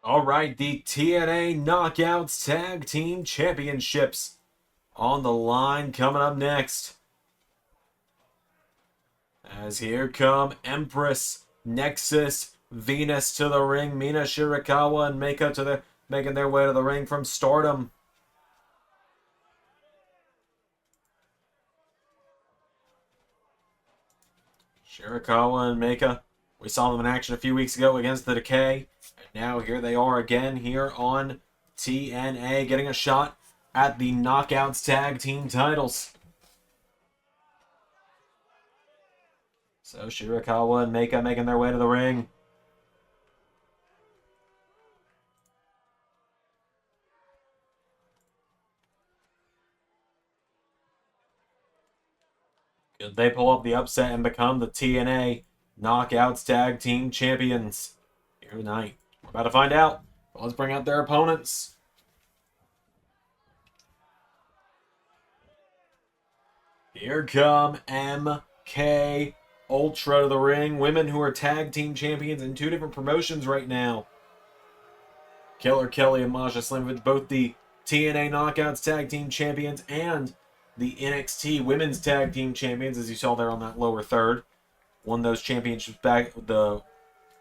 Alright, the TNA Knockouts Tag Team Championships on the line coming up next. As here come Empress, Nexus, Venus to the ring, Mina Shirakawa and Meika making their way to the ring from Stardom. Shirakawa and Meika, we saw them in action a few weeks ago against the Decay. And now here they are again here on TNA, getting a shot at the Knockouts Tag Team titles. So Shirakawa and Meika making their way to the ring. Could they pull up the upset and become the TNA Knockouts Tag Team Champions here tonight? We're about to find out. But let's bring out their opponents. Here come MK Ultra to the ring. Women who are tag team champions in 2 different promotions right now. Killer Kelly and Masha Slamovich, both the TNA Knockouts Tag Team Champions and the NXT Women's Tag Team Champions, as you saw there on that lower third. Won those championships back, the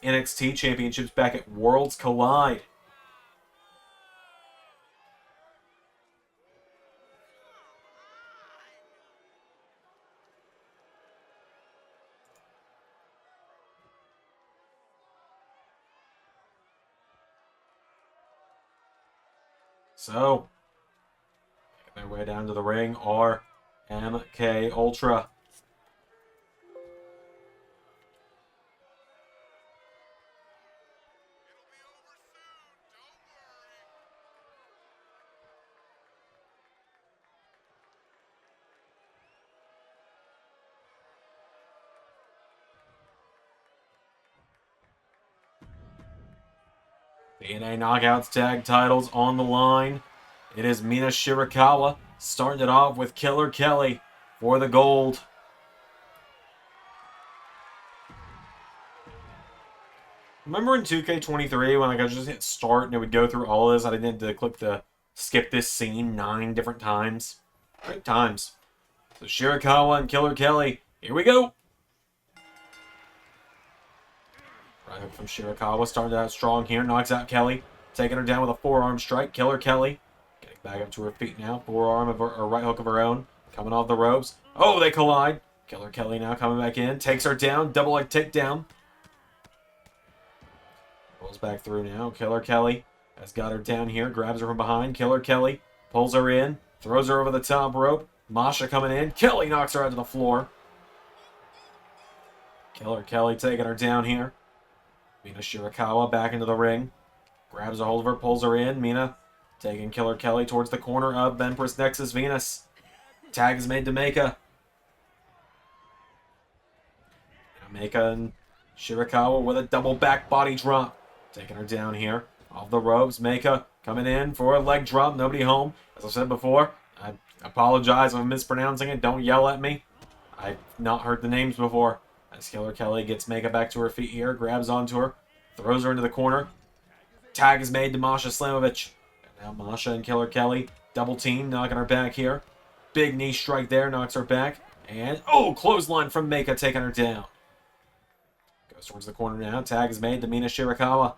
NXT Championships back at Worlds Collide. So, making their way down to the ring are MK Ultra. TNA Knockouts Tag titles on the line. It is Mina Shirakawa starting it off with Killer Kelly for the gold. Remember in 2K23 when I could just hit start and it would go through all this? I didn't have to click the skip this scene 9 different times. Great times. So Shirakawa and Killer Kelly, here we go. Right hook from Shirakawa, started out strong here, knocks out Kelly, taking her down with a forearm strike. Killer Kelly getting back up to her feet now, forearm of her, or right hook of her own, coming off the ropes. Oh, they collide. Killer Kelly now coming back in, takes her down, double leg takedown. Rolls back through now. Killer Kelly has got her down here, grabs her from behind. Killer Kelly pulls her in, throws her over the top rope. Masha coming in. Kelly knocks her out to the floor. Killer Kelly taking her down here. Mina Shirakawa back into the ring. Grabs a hold of her, pulls her in. Mina taking Killer Kelly towards the corner of Empress Nexus Venus. Tag is made to Meika. Meika and Shirakawa with a double back body drop. Taking her down here. Off the ropes. Meika coming in for a leg drop. Nobody home. As I said before, I apologize if I'm mispronouncing it. Don't yell at me. I've not heard the names before. As Killer Kelly gets Meika back to her feet here. Grabs onto her. Throws her into the corner. Tag is made to Masha Slamovich. And now Masha and Killer Kelly double team. Knocking her back here. Big knee strike there. Knocks her back. And, oh, clothesline from Meika taking her down. Goes towards the corner now. Tag is made to Mina Shirakawa.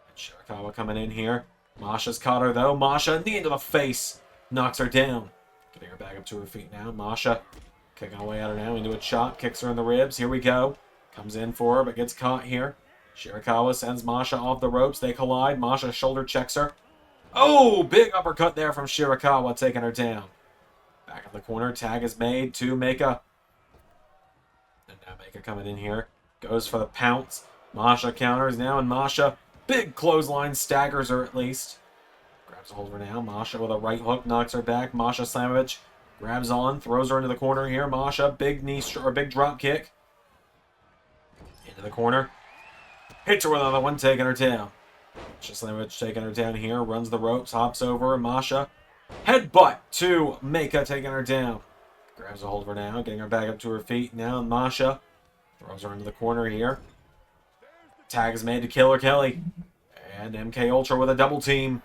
And Shirakawa coming in here. Masha's caught her though. Masha, knee into the face. Knocks her down. Getting her back up to her feet now. Masha kicking away at her now into a chop. Kicks her in the ribs. Here we go. Comes in for her but gets caught here. Shirakawa sends Masha off the ropes. They collide. Masha shoulder checks her. Oh, big uppercut there from Shirakawa taking her down. Back in the corner. Tag is made to Meika. And now Meika coming in here. Goes for the pounce. Masha counters now, and Masha, big clothesline, staggers her at least. Grabs a hold of her now. Masha with a right hook, knocks her back. Masha Slamovich grabs on, throws her into the corner here. Masha, big knee, or big drop kick. Into the corner. Hits her with another one, taking her down. Masha Slamovich taking her down here, runs the ropes, hops over. Masha, headbutt to Meika, taking her down. Grabs a hold of her now, getting her back up to her feet. Now Masha throws her into the corner here. Tag is made to Killer Kelly. And MK Ultra with a double team.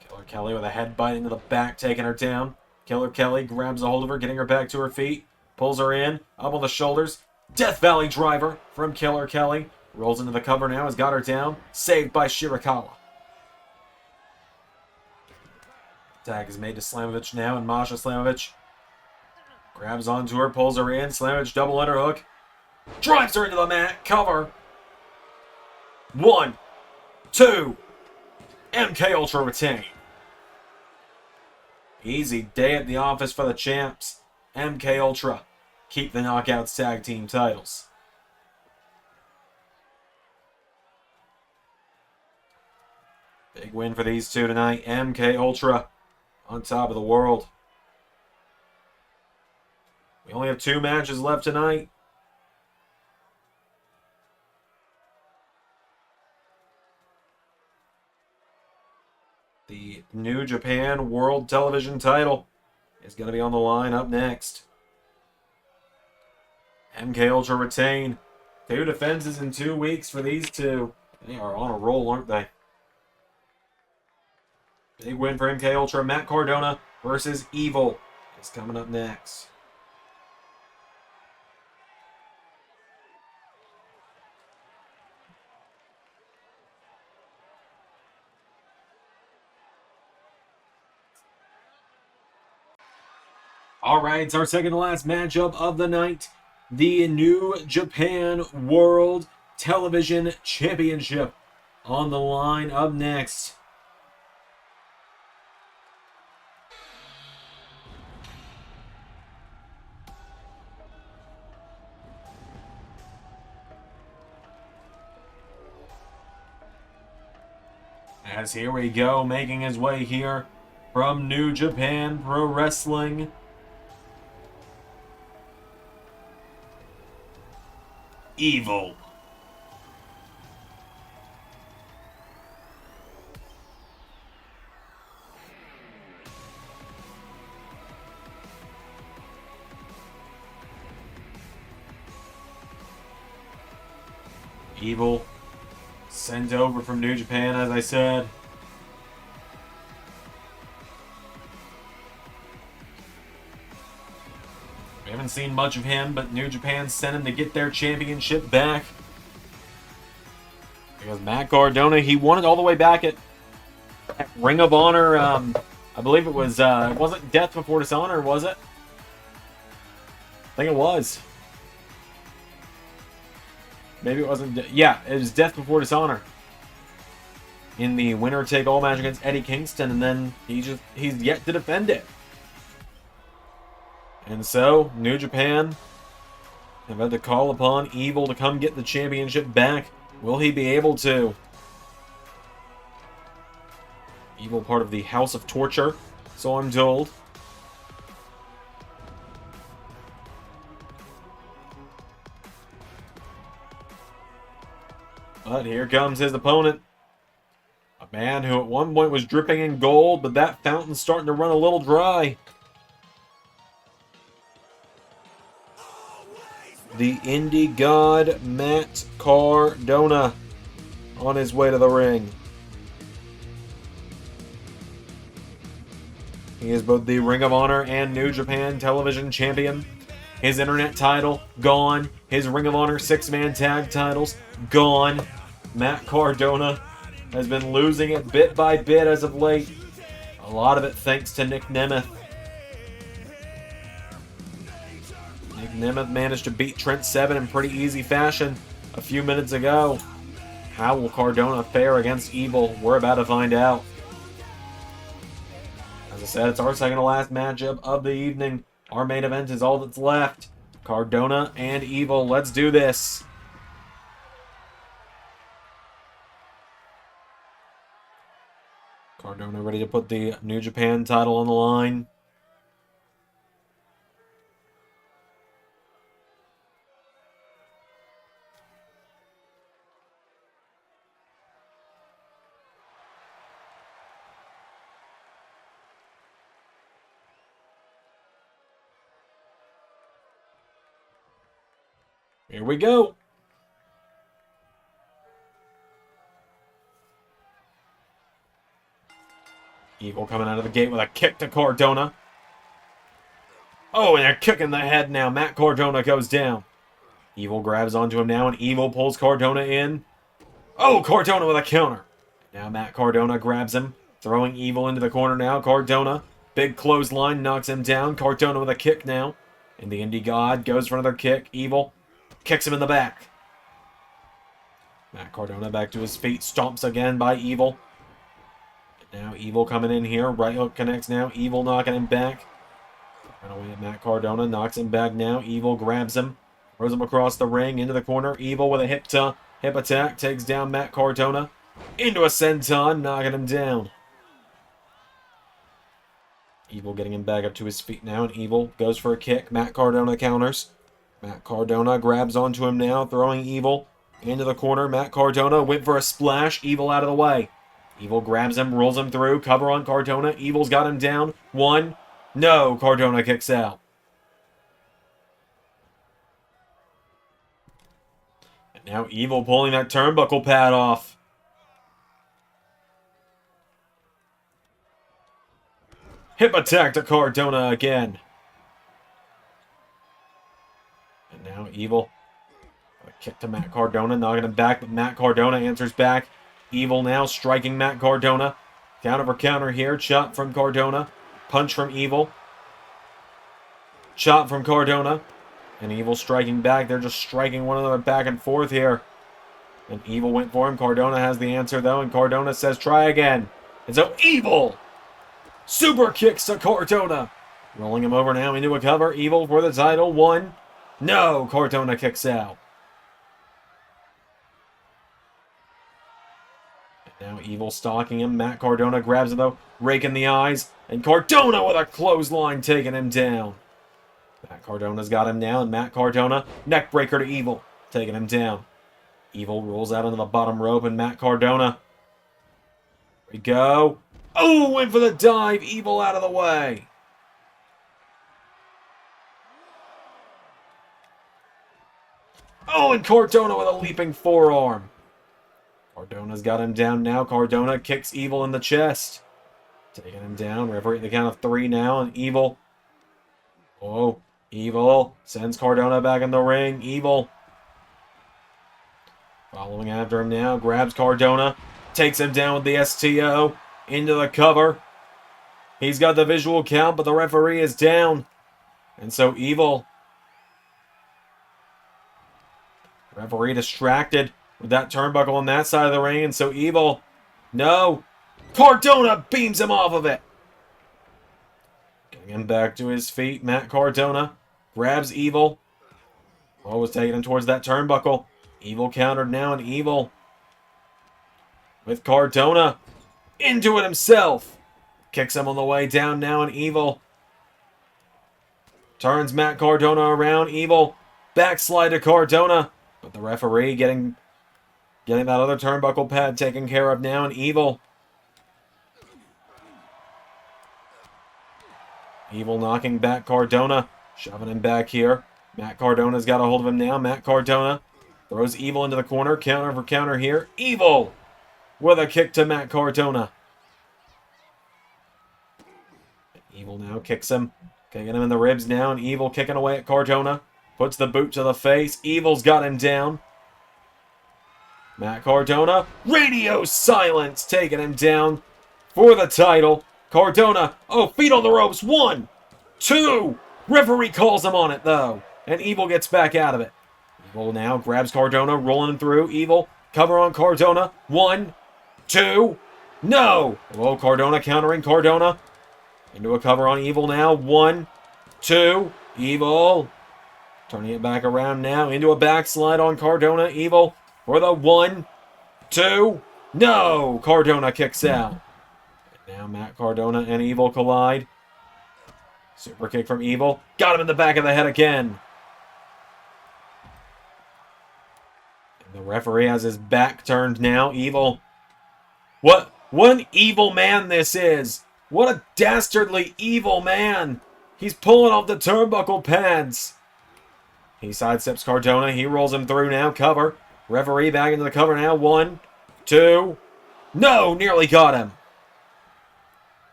Killer Kelly with a headbutt into the back, taking her down. Killer Kelly grabs a hold of her, getting her back to her feet. Pulls her in, up on the shoulders. Death Valley driver from Killer Kelly. Rolls into the cover now, has got her down. Saved by Shirakawa. Tag is made to Slamovich now, and Masha Slamovich grabs onto her, pulls her in. Slamovich double underhook. Drives her into the mat. Cover. 1, 2. MK Ultra retain. Easy day at the office for the champs. MK Ultra keep the Knockouts Tag Team titles. Big win for these two tonight. MK Ultra on top of the world. We only have 2 matches left tonight. The New Japan World Television title is going to be on the line up next. MK Ultra retain. 2 defenses in 2 weeks for these two. They are on a roll, aren't they? Big win for MK Ultra. Matt Cardona versus Evil is coming up next. All right, it's our second to last matchup of the night. The New Japan World Television Championship on the line up next. As here we go, making his way here from New Japan Pro Wrestling, Evil. Evil sent over from New Japan, as I said. We haven't seen much of him, but New Japan sent him to get their championship back. Because Matt Cardona, he won it all the way back at Ring of Honor. I believe it was, it wasn't Death Before Dishonor, was it? I think it was. Maybe it wasn't. Yeah, it was Death Before Dishonor. In the winner-take-all match against Eddie Kingston, and then he's yet to defend it. And so, New Japan have had to call upon Evil to come get the championship back. Will he be able to? Evil, part of the House of Torture, so I'm told. But here comes his opponent. A man who at one point was dripping in gold, but that fountain's starting to run a little dry. The indie god, Matt Cardona, on his way to the ring. He is both the Ring of Honor and New Japan Television Champion. His internet title, gone. His Ring of Honor 6-man tag titles, gone. Matt Cardona has been losing it bit by bit as of late. A lot of it thanks to Nick Nemeth. Nick Nemeth managed to beat Trent Sabin in pretty easy fashion a few minutes ago. How will Cardona fare against Evil? We're about to find out. As I said, it's our second to last matchup of the evening. Our main event is all that's left. Cardona and Evil. Let's do this. Cardona ready to put the New Japan title on the line. Here we go. Evil coming out of the gate with a kick to Cardona. Oh, and a kick in the head now. Matt Cardona goes down. Evil grabs onto him now, and Evil pulls Cardona in. Oh, Cardona with a counter. Now Matt Cardona grabs him, throwing Evil into the corner now. Cardona, big clothesline, knocks him down. Cardona with a kick now. And the Indie God goes for another kick. Evil kicks him in the back. Matt Cardona back to his feet. Stomps again by Evil. Now Evil coming in here. Right hook connects now. Evil knocking him back. Run away at Matt Cardona. Knocks him back now. Evil grabs him. Throws him across the ring. Into the corner. Evil with a hip attack. Takes down Matt Cardona. Into a senton. Knocking him down. Evil getting him back up to his feet now. And Evil goes for a kick. Matt Cardona counters. Matt Cardona grabs onto him now, throwing Evil into the corner. Matt Cardona went for a splash. Evil out of the way. Evil grabs him, rolls him through. Cover on Cardona. Evil's got him down. One. No. Cardona kicks out. And now Evil pulling that turnbuckle pad off. Hip attack to Cardona again. And now Evil. A kick to Matt Cardona, knocking him back, but Matt Cardona answers back. Evil now striking Matt Cardona. Counter for counter here. Chop from Cardona. Punch from Evil. Chop from Cardona. And Evil striking back. They're just striking one another back and forth here. And Evil went for him. Cardona has the answer though. And Cardona says try again. And so Evil super kicks to Cardona. Rolling him over now into a cover. Evil for the title. One. No. Cardona kicks out. Now Evil stalking him. Matt Cardona grabs him though, raking the eyes. And Cardona with a clothesline taking him down. Matt Cardona's got him now, and Matt Cardona, neckbreaker to Evil, taking him down. Evil rolls out onto the bottom rope, and Matt Cardona. Here we go. Oh, went for the dive. Evil out of the way. Oh, and Cardona with a leaping forearm. Cardona's got him down now. Cardona kicks Evil in the chest. Taking him down. Referee at the count of 3 now. And Evil. Oh, Evil sends Cardona back in the ring. Evil following after him now. Grabs Cardona. Takes him down with the STO. Into the cover. He's got the visual count, but the referee is down. And so Evil. Referee distracted with that turnbuckle on that side of the ring. And so Evil. No. Cardona beams him off of it. Getting him back to his feet. Matt Cardona grabs Evil. Oh, was taking him towards that turnbuckle. Evil countered now, and Evil with Cardona into it himself. Kicks him on the way down now, and Evil turns Matt Cardona around. Evil backslide to Cardona, but the referee getting that other turnbuckle pad taken care of now, and Evil knocking back Cardona, shoving him back here. Matt Cardona's got a hold of him now. Matt Cardona throws Evil into the corner. Counter for counter here. Evil with a kick to Matt Cardona. Evil now kicks him. Kicking him in the ribs now. And Evil kicking away at Cardona. Puts the boot to the face. Evil's got him down. Matt Cardona. Radio silence. Taking him down for the title. Cardona. Oh, feet on the ropes. 1, 2. Referee calls him on it, though. And Evil gets back out of it. Evil now grabs Cardona, rolling him through. Evil, cover on Cardona. 1, 2. No! Oh, Cardona countering Cardona. Into a cover on Evil now. 1, 2. Evil. Turning it back around now. Into a backslide on Cardona. Evil for the 1, 2. No! Cardona kicks out. And now Matt Cardona and Evil collide. Super kick from Evil. Got him in the back of the head again. And the referee has his back turned now. Evil. What an evil man this is. What a dastardly evil man. He's pulling off the turnbuckle pads. He sidesteps Cardona. He rolls him through now. Cover. Referee back into the cover now. 1, 2. No! Nearly got him.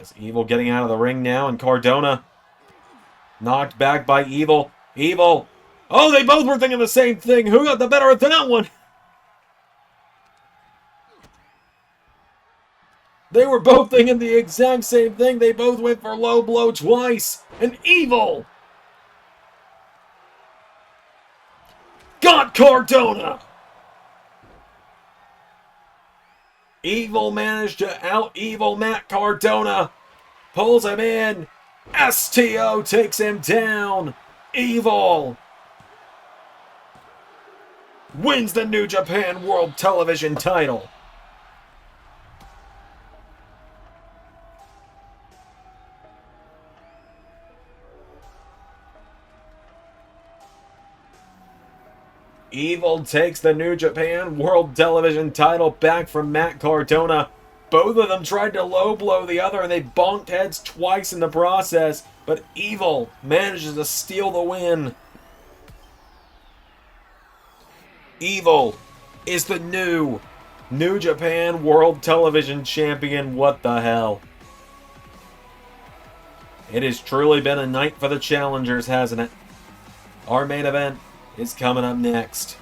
As Evil getting out of the ring now, and Cardona knocked back by Evil. Evil. Oh, they both were thinking the same thing. Who got the better of that one? They were both thinking the exact same thing. They both went for low blow twice. And Evil got Cardona. Evil managed to out-evil Matt Cardona. Pulls him in. STO takes him down. Evil wins the New Japan World Television title. Evil takes the New Japan World Television title back from Matt Cardona. Both of them tried to low blow the other and they bonked heads twice in the process, but Evil manages to steal the win. Evil is the New Japan World Television Champion. What the hell? It has truly been a night for the challengers, hasn't it? Our main event is coming up next.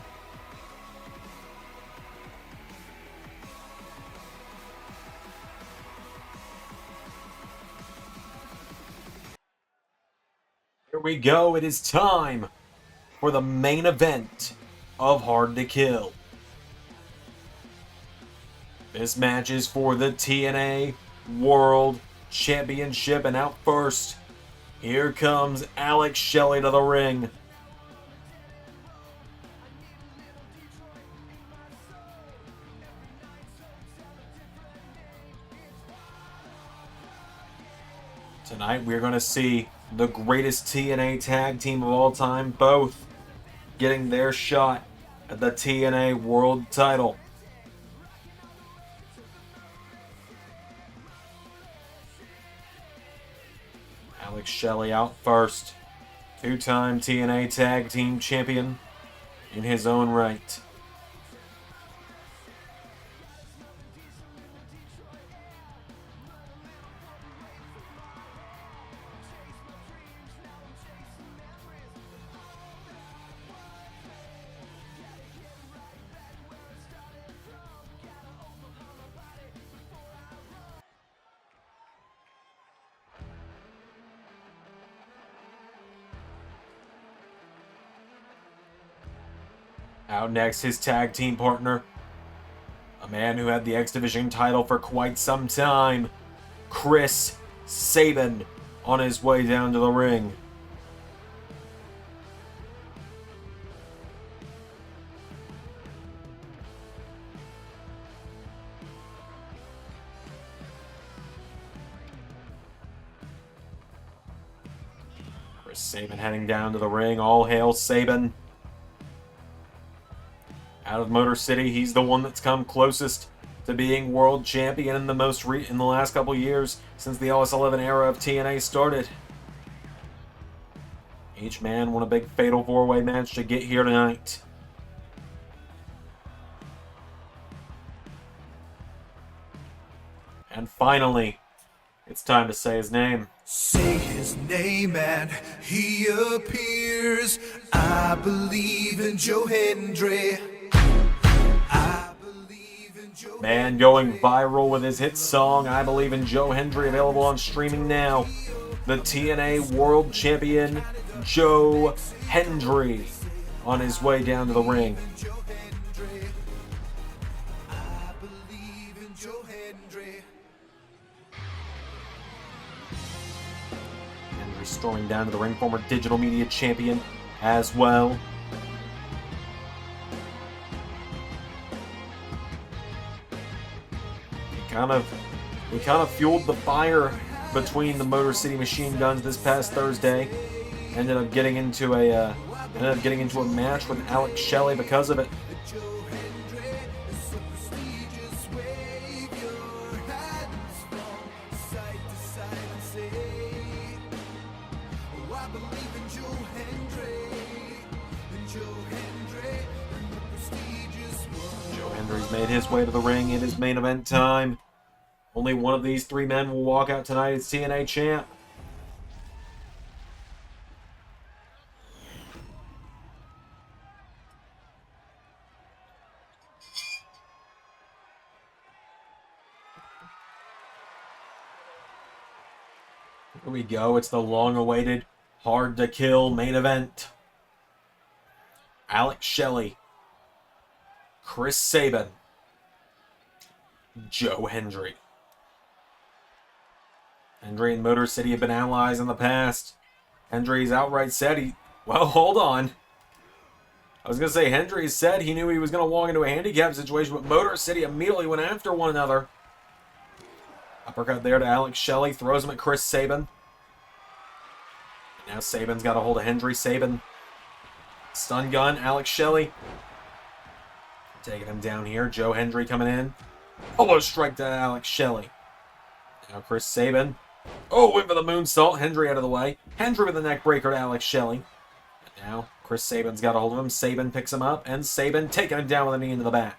Here we go. It is time for the main event of Hard to Kill. This match is for the TNA World Championship, and out first, here comes Shelley to the ring. Tonight we're going to see the greatest TNA tag team of all time, both getting their shot at the TNA World title. Shelley out first. Two-time TNA Tag Team Champion in his own right. Out next, his tag team partner, a man who had the X Division title for quite some time, Chris Sabin, on his way down to the ring. Chris Sabin heading down to the ring. All hail Sabin. Out of Motor City, he's the one that's come closest to being world champion in the last couple years since the LS11 era of TNA started. Each man won a big fatal four-way match to get here tonight. And finally, it's time to say his name. Say his name and he appears. I believe in Joe Hendry. Man going viral with his hit song, I Believe in Joe Hendry, available on streaming now. The TNA World Champion, Joe Hendry, on his way down to the ring. Hendry storming down to the ring, former digital media champion as well. We kind of fueled the fire between the Motor City Machine Guns this past Thursday. Ended up getting into a match with Alex Shelley because of it. Joe Hendry's made his way to the ring. It is main event time. Only one of these three men will walk out tonight as TNA champ. Here we go. It's the long-awaited, hard-to-kill main event. Alex Shelley, Chris Sabin, Joe Hendry. Hendry and Motor City have been allies in the past. Hendry's outright said well, hold on. I was going to say, Hendry said he knew he was going to walk into a handicap situation, but Motor City immediately went after one another. Uppercut there to Alex Shelley, throws him at Chris Sabin. Now Sabin's got a hold of Hendry. Sabin, stun gun, Alex Shelley. Taking him down here. Joe Hendry coming in. Almost strike to Alex Shelley. Now Chris Sabin. Oh, went for the moonsault. Hendry out of the way. Hendry with the neck breaker to Alex Shelley. And now Chris Sabin's got a hold of him. Sabin picks him up, and Sabin taking him down with a knee into the back.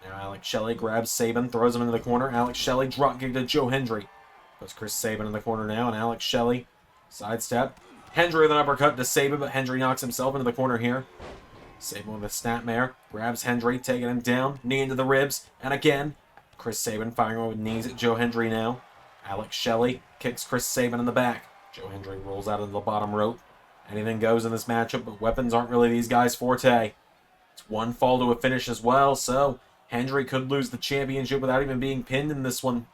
Now Alex Shelley grabs Sabin, throws him into the corner. Alex Shelley drop kick to Joe Hendry. Puts Chris Sabin in the corner now, and Alex Shelley sidestep. Hendry with an uppercut to Sabin, but Hendry knocks himself into the corner here. Sabin with a snapmare. Grabs Hendry, taking him down. Knee into the ribs. And again, Chris Sabin firing with knees at Joe Hendry now. Alex Shelley kicks Chris Sabin in the back. Joe Hendry rolls out of the bottom rope. Anything goes in this matchup, but weapons aren't really these guys' forte. It's one fall to a finish as well, so Hendry could lose the championship without even being pinned in this one.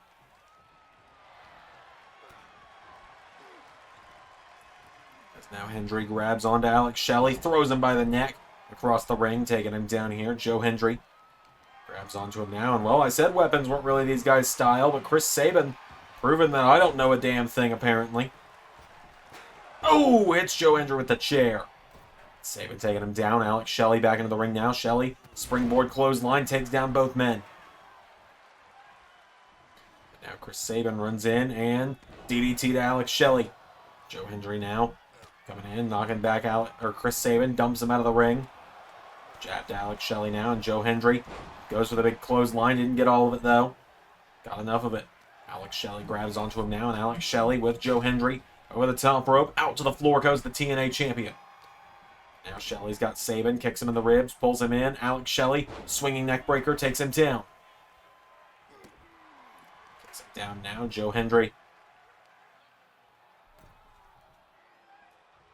As now Hendry grabs onto Alex Shelley, throws him by the neck across the ring, taking him down here. Joe Hendry grabs onto him now, and well, I said weapons weren't really these guys' style, but Chris Sabin proving that I don't know a damn thing, apparently. Oh, hits Joe Hendry with the chair. Sabin taking him down. Alex Shelley back into the ring now. Shelley, springboard clothesline, takes down both men. Now Chris Sabin runs in and DDT to Alex Shelley. Joe Hendry now Coming in, knocking back Chris Sabin, dumps him out of the ring. Jab to Alex Shelley now, and Joe Hendry goes for the big clothesline. Didn't get all of it, though. Got enough of it. Alex Shelley grabs onto him now, and Alex Shelley with Joe Hendry over the top rope. Out to the floor goes the TNA champion. Now Shelley's got Sabin, kicks him in the ribs, pulls him in. Alex Shelley, swinging neck breaker, takes him down. Kicks him down now, Joe Hendry.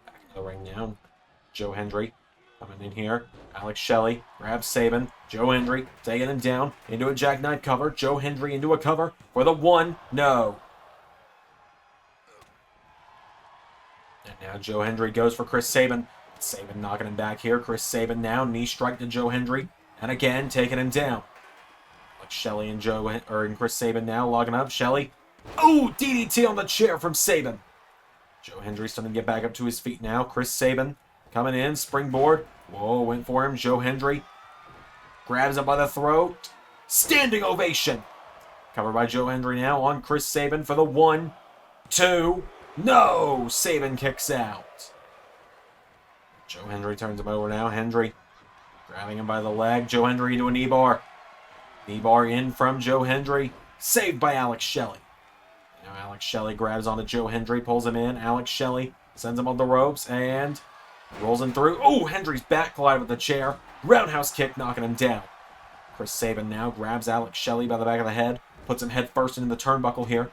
Back into the ring now, Joe Hendry coming in here. Alex Shelley grabs Sabin. Joe Hendry taking him down into a jackknife cover. Joe Hendry into a cover for the 1. No. And now Joe Hendry goes for Chris Sabin. Sabin knocking him back here. Chris Sabin now, knee strike to Joe Hendry. And again, taking him down. Like Shelley and Chris Sabin now logging up. Shelley. Oh, DDT on the chair from Sabin. Joe Hendry's starting to get back up to his feet now. Chris Sabin coming in, springboard. Whoa, went for him. Joe Hendry grabs him by the throat. Standing ovation. Covered by Joe Hendry now on Chris Sabin for the 1, 2. No! Sabin kicks out. Joe Hendry turns him over now. Hendry grabbing him by the leg. Joe Hendry into a knee bar. Knee bar in from Joe Hendry. Saved by Alex Shelley. Now Alex Shelley grabs onto Joe Hendry, pulls him in. Alex Shelley sends him on the ropes and rolls him through. Oh, Hendry's backglide with the chair. Roundhouse kick knocking him down. Chris Sabin now grabs Alex Shelley by the back of the head. Puts him head first into the turnbuckle here.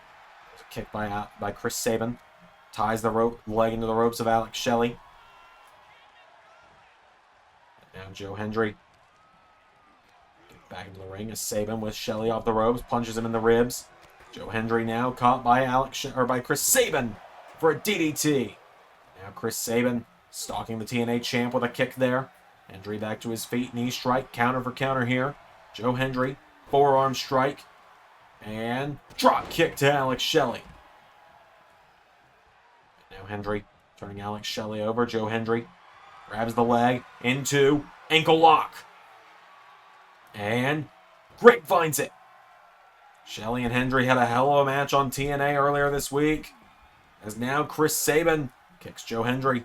There's a kick by Chris Sabin. Ties the leg into the ropes of Alex Shelley. Now Joe Hendry gets back into the ring as Sabin with Shelley off the ropes, punches him in the ribs. Joe Hendry now caught by Chris Sabin for a DDT. Now Chris Sabin stalking the TNA champ with a kick there. Hendry back to his feet, knee strike, counter for counter here. Joe Hendry, forearm strike, and drop kick to Alex Shelley. Now Hendry turning Alex Shelley over. Joe Hendry grabs the leg into ankle lock. And grapevines it. Shelley and Hendry had a hell of a match on TNA earlier this week. As now Chris Sabin kicks Joe Hendry.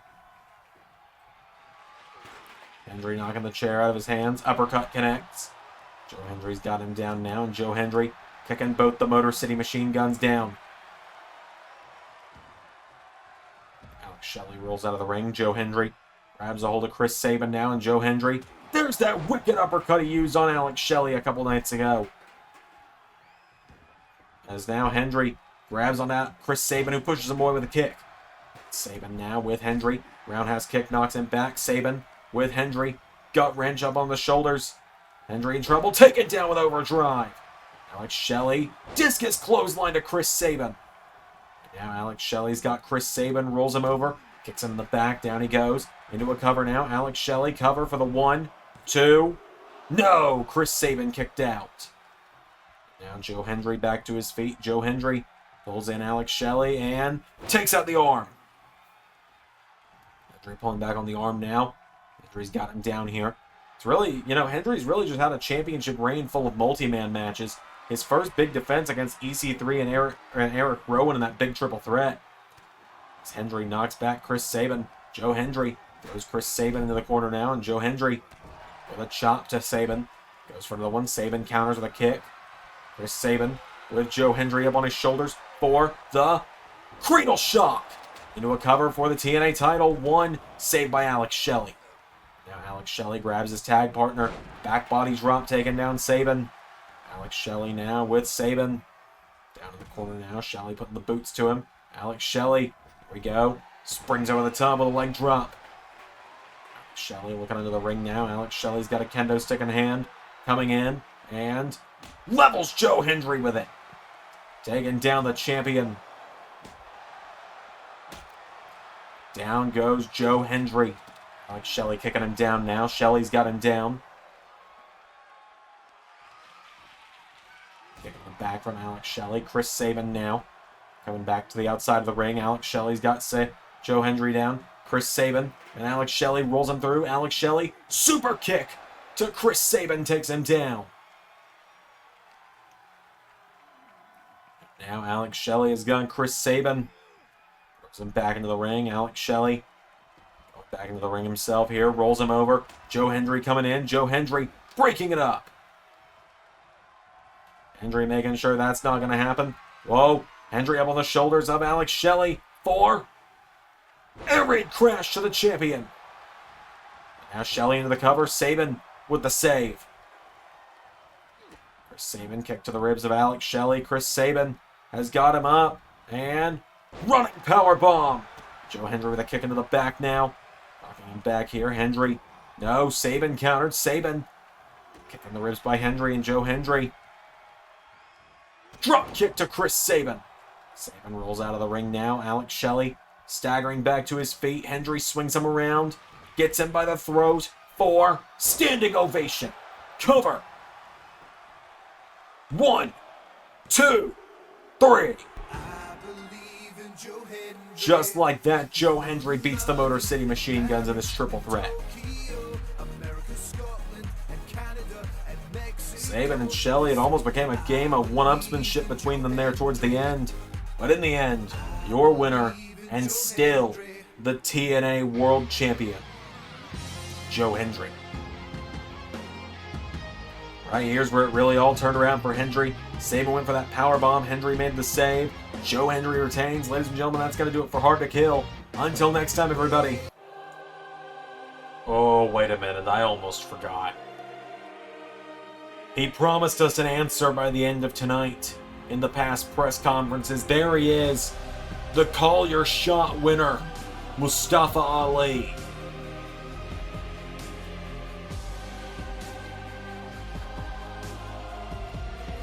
Hendry knocking the chair out of his hands. Uppercut connects. Joe Hendry's got him down now. And Joe Hendry kicking both the Motor City Machine Guns down. Alex Shelley rolls out of the ring. Joe Hendry grabs a hold of Chris Sabin now, and Joe Hendry. There's that wicked uppercut he used on Alex Shelley a couple nights ago. As now Hendry grabs on that Chris Sabin, who pushes him away with a kick. Sabin now with Hendry. Roundhouse kick knocks him back. Sabin with Hendry. Gut wrench up on the shoulders. Hendry in trouble. Taken down with overdrive. Alex Shelley. Discus clothesline to Chris Sabin. Now Alex Shelley's got Chris Sabin. Rolls him over. Kicks him in the back. Down he goes. Into a cover now. Alex Shelley cover for the 1, 2. No! Chris Sabin kicked out. Now Joe Hendry back to his feet. Joe Hendry pulls in Alex Shelley and takes out the arm. Hendry pulling back on the arm now. Hendry's got him down here. It's really, Hendry's really just had a championship reign full of multi-man matches. His first big defense against EC3 and Eric Rowan in that big triple threat. As Hendry knocks back Chris Sabin. Joe Hendry throws Chris Sabin into the corner now, and Joe Hendry with a chop to Sabin. Goes for the 1. Sabin counters with a kick. Chris Sabin with Joe Hendry up on his shoulders for the cradle shock. Into a cover for the TNA title. 1, saved by Alex Shelley. Now Alex Shelley grabs his tag partner. Back body drop taking down Sabin. Alex Shelley now with Sabin. Down in the corner now. Shelley putting the boots to him. Alex Shelley. Here we go. Springs over the top with a leg drop. Alex Shelley looking into the ring now. Alex Shelley's got a kendo stick in hand. Coming in. And levels Joe Hendry with it. Taking down the champion. Down goes Joe Hendry. Alex Shelley kicking him down now. Shelley's got him down. Kicking him back from Alex Shelley. Chris Sabin now. Coming back to the outside of the ring. Alex Shelley's got Joe Hendry down. Chris Sabin. And Alex Shelley rolls him through. Alex Shelley. Super kick to Chris Sabin. Takes him down. Now Alex Shelley has got Chris Sabin. Throws him back into the ring. Alex Shelley Back into the ring himself here. Rolls him over. Joe Hendry coming in. Joe Hendry breaking it up. Hendry making sure that's not going to happen. Whoa. Hendry up on the shoulders of Alex Shelley. 4. Air raid crash to the champion. Now Shelley into the cover. Sabin with the save. Chris Sabin kick to the ribs of Alex Shelley. Chris Sabin has got him up. And running power bomb. Joe Hendry with a kick into the back now. Knocking him back here. Hendry. No, Sabin countered. Sabin. Kick in the ribs by Hendry and Joe Hendry. Drop kick to Chris Sabin. Sabin rolls out of the ring now. Alex Shelley staggering back to his feet. Hendry swings him around. Gets him by the throat. 4. Standing ovation. Cover. 1, 2, 3. Just like that, Joe Hendry beats the Motor City Machine Guns in this triple threat. Sabin and Shelley, it almost became a game of one-upsmanship between them there towards the end. But in the end, your winner, and still the TNA World Champion, Joe Hendry. Right, here's where it really all turned around for Hendry. Sabin went for that powerbomb. Hendry made the save. Joe Hendry retains. Ladies and gentlemen, that's going to do it for Hard to Kill. Until next time, everybody. Oh, wait a minute. I almost forgot. He promised us an answer by the end of tonight. In the past press conferences, there he is. The Call Your Shot winner, Mustafa Ali.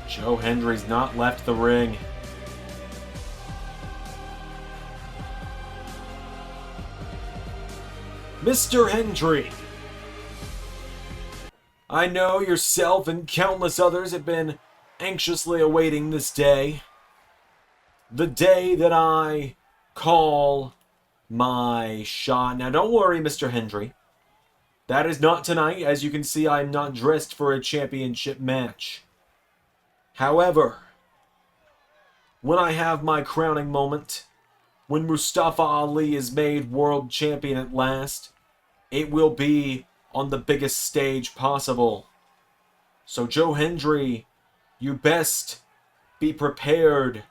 Joe Hendry's not left the ring. Mr. Hendry, I know yourself and countless others have been anxiously awaiting this day. The day that I call my shot. Now don't worry, Mr. Hendry. That is not tonight. As you can see, I'm not dressed for a championship match. However, when I have my crowning moment, when Mustafa Ali is made world champion at last, it will be on the biggest stage possible. So Joe Hendry, you best be prepared,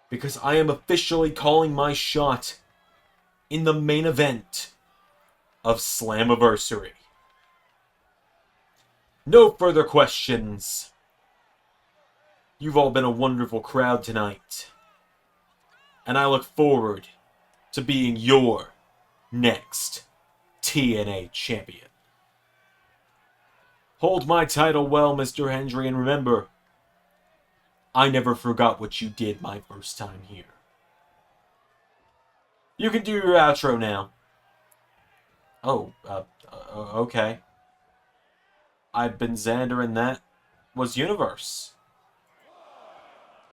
because I am officially calling my shot in the main event of Slammiversary. No further questions. You've all been a wonderful crowd tonight. And I look forward to being your next TNA champion. Hold my title well, Mr. Hendry, and remember, I never forgot what you did my first time here. You can do your outro now. Oh, okay. I've been Xander, and that was Universe.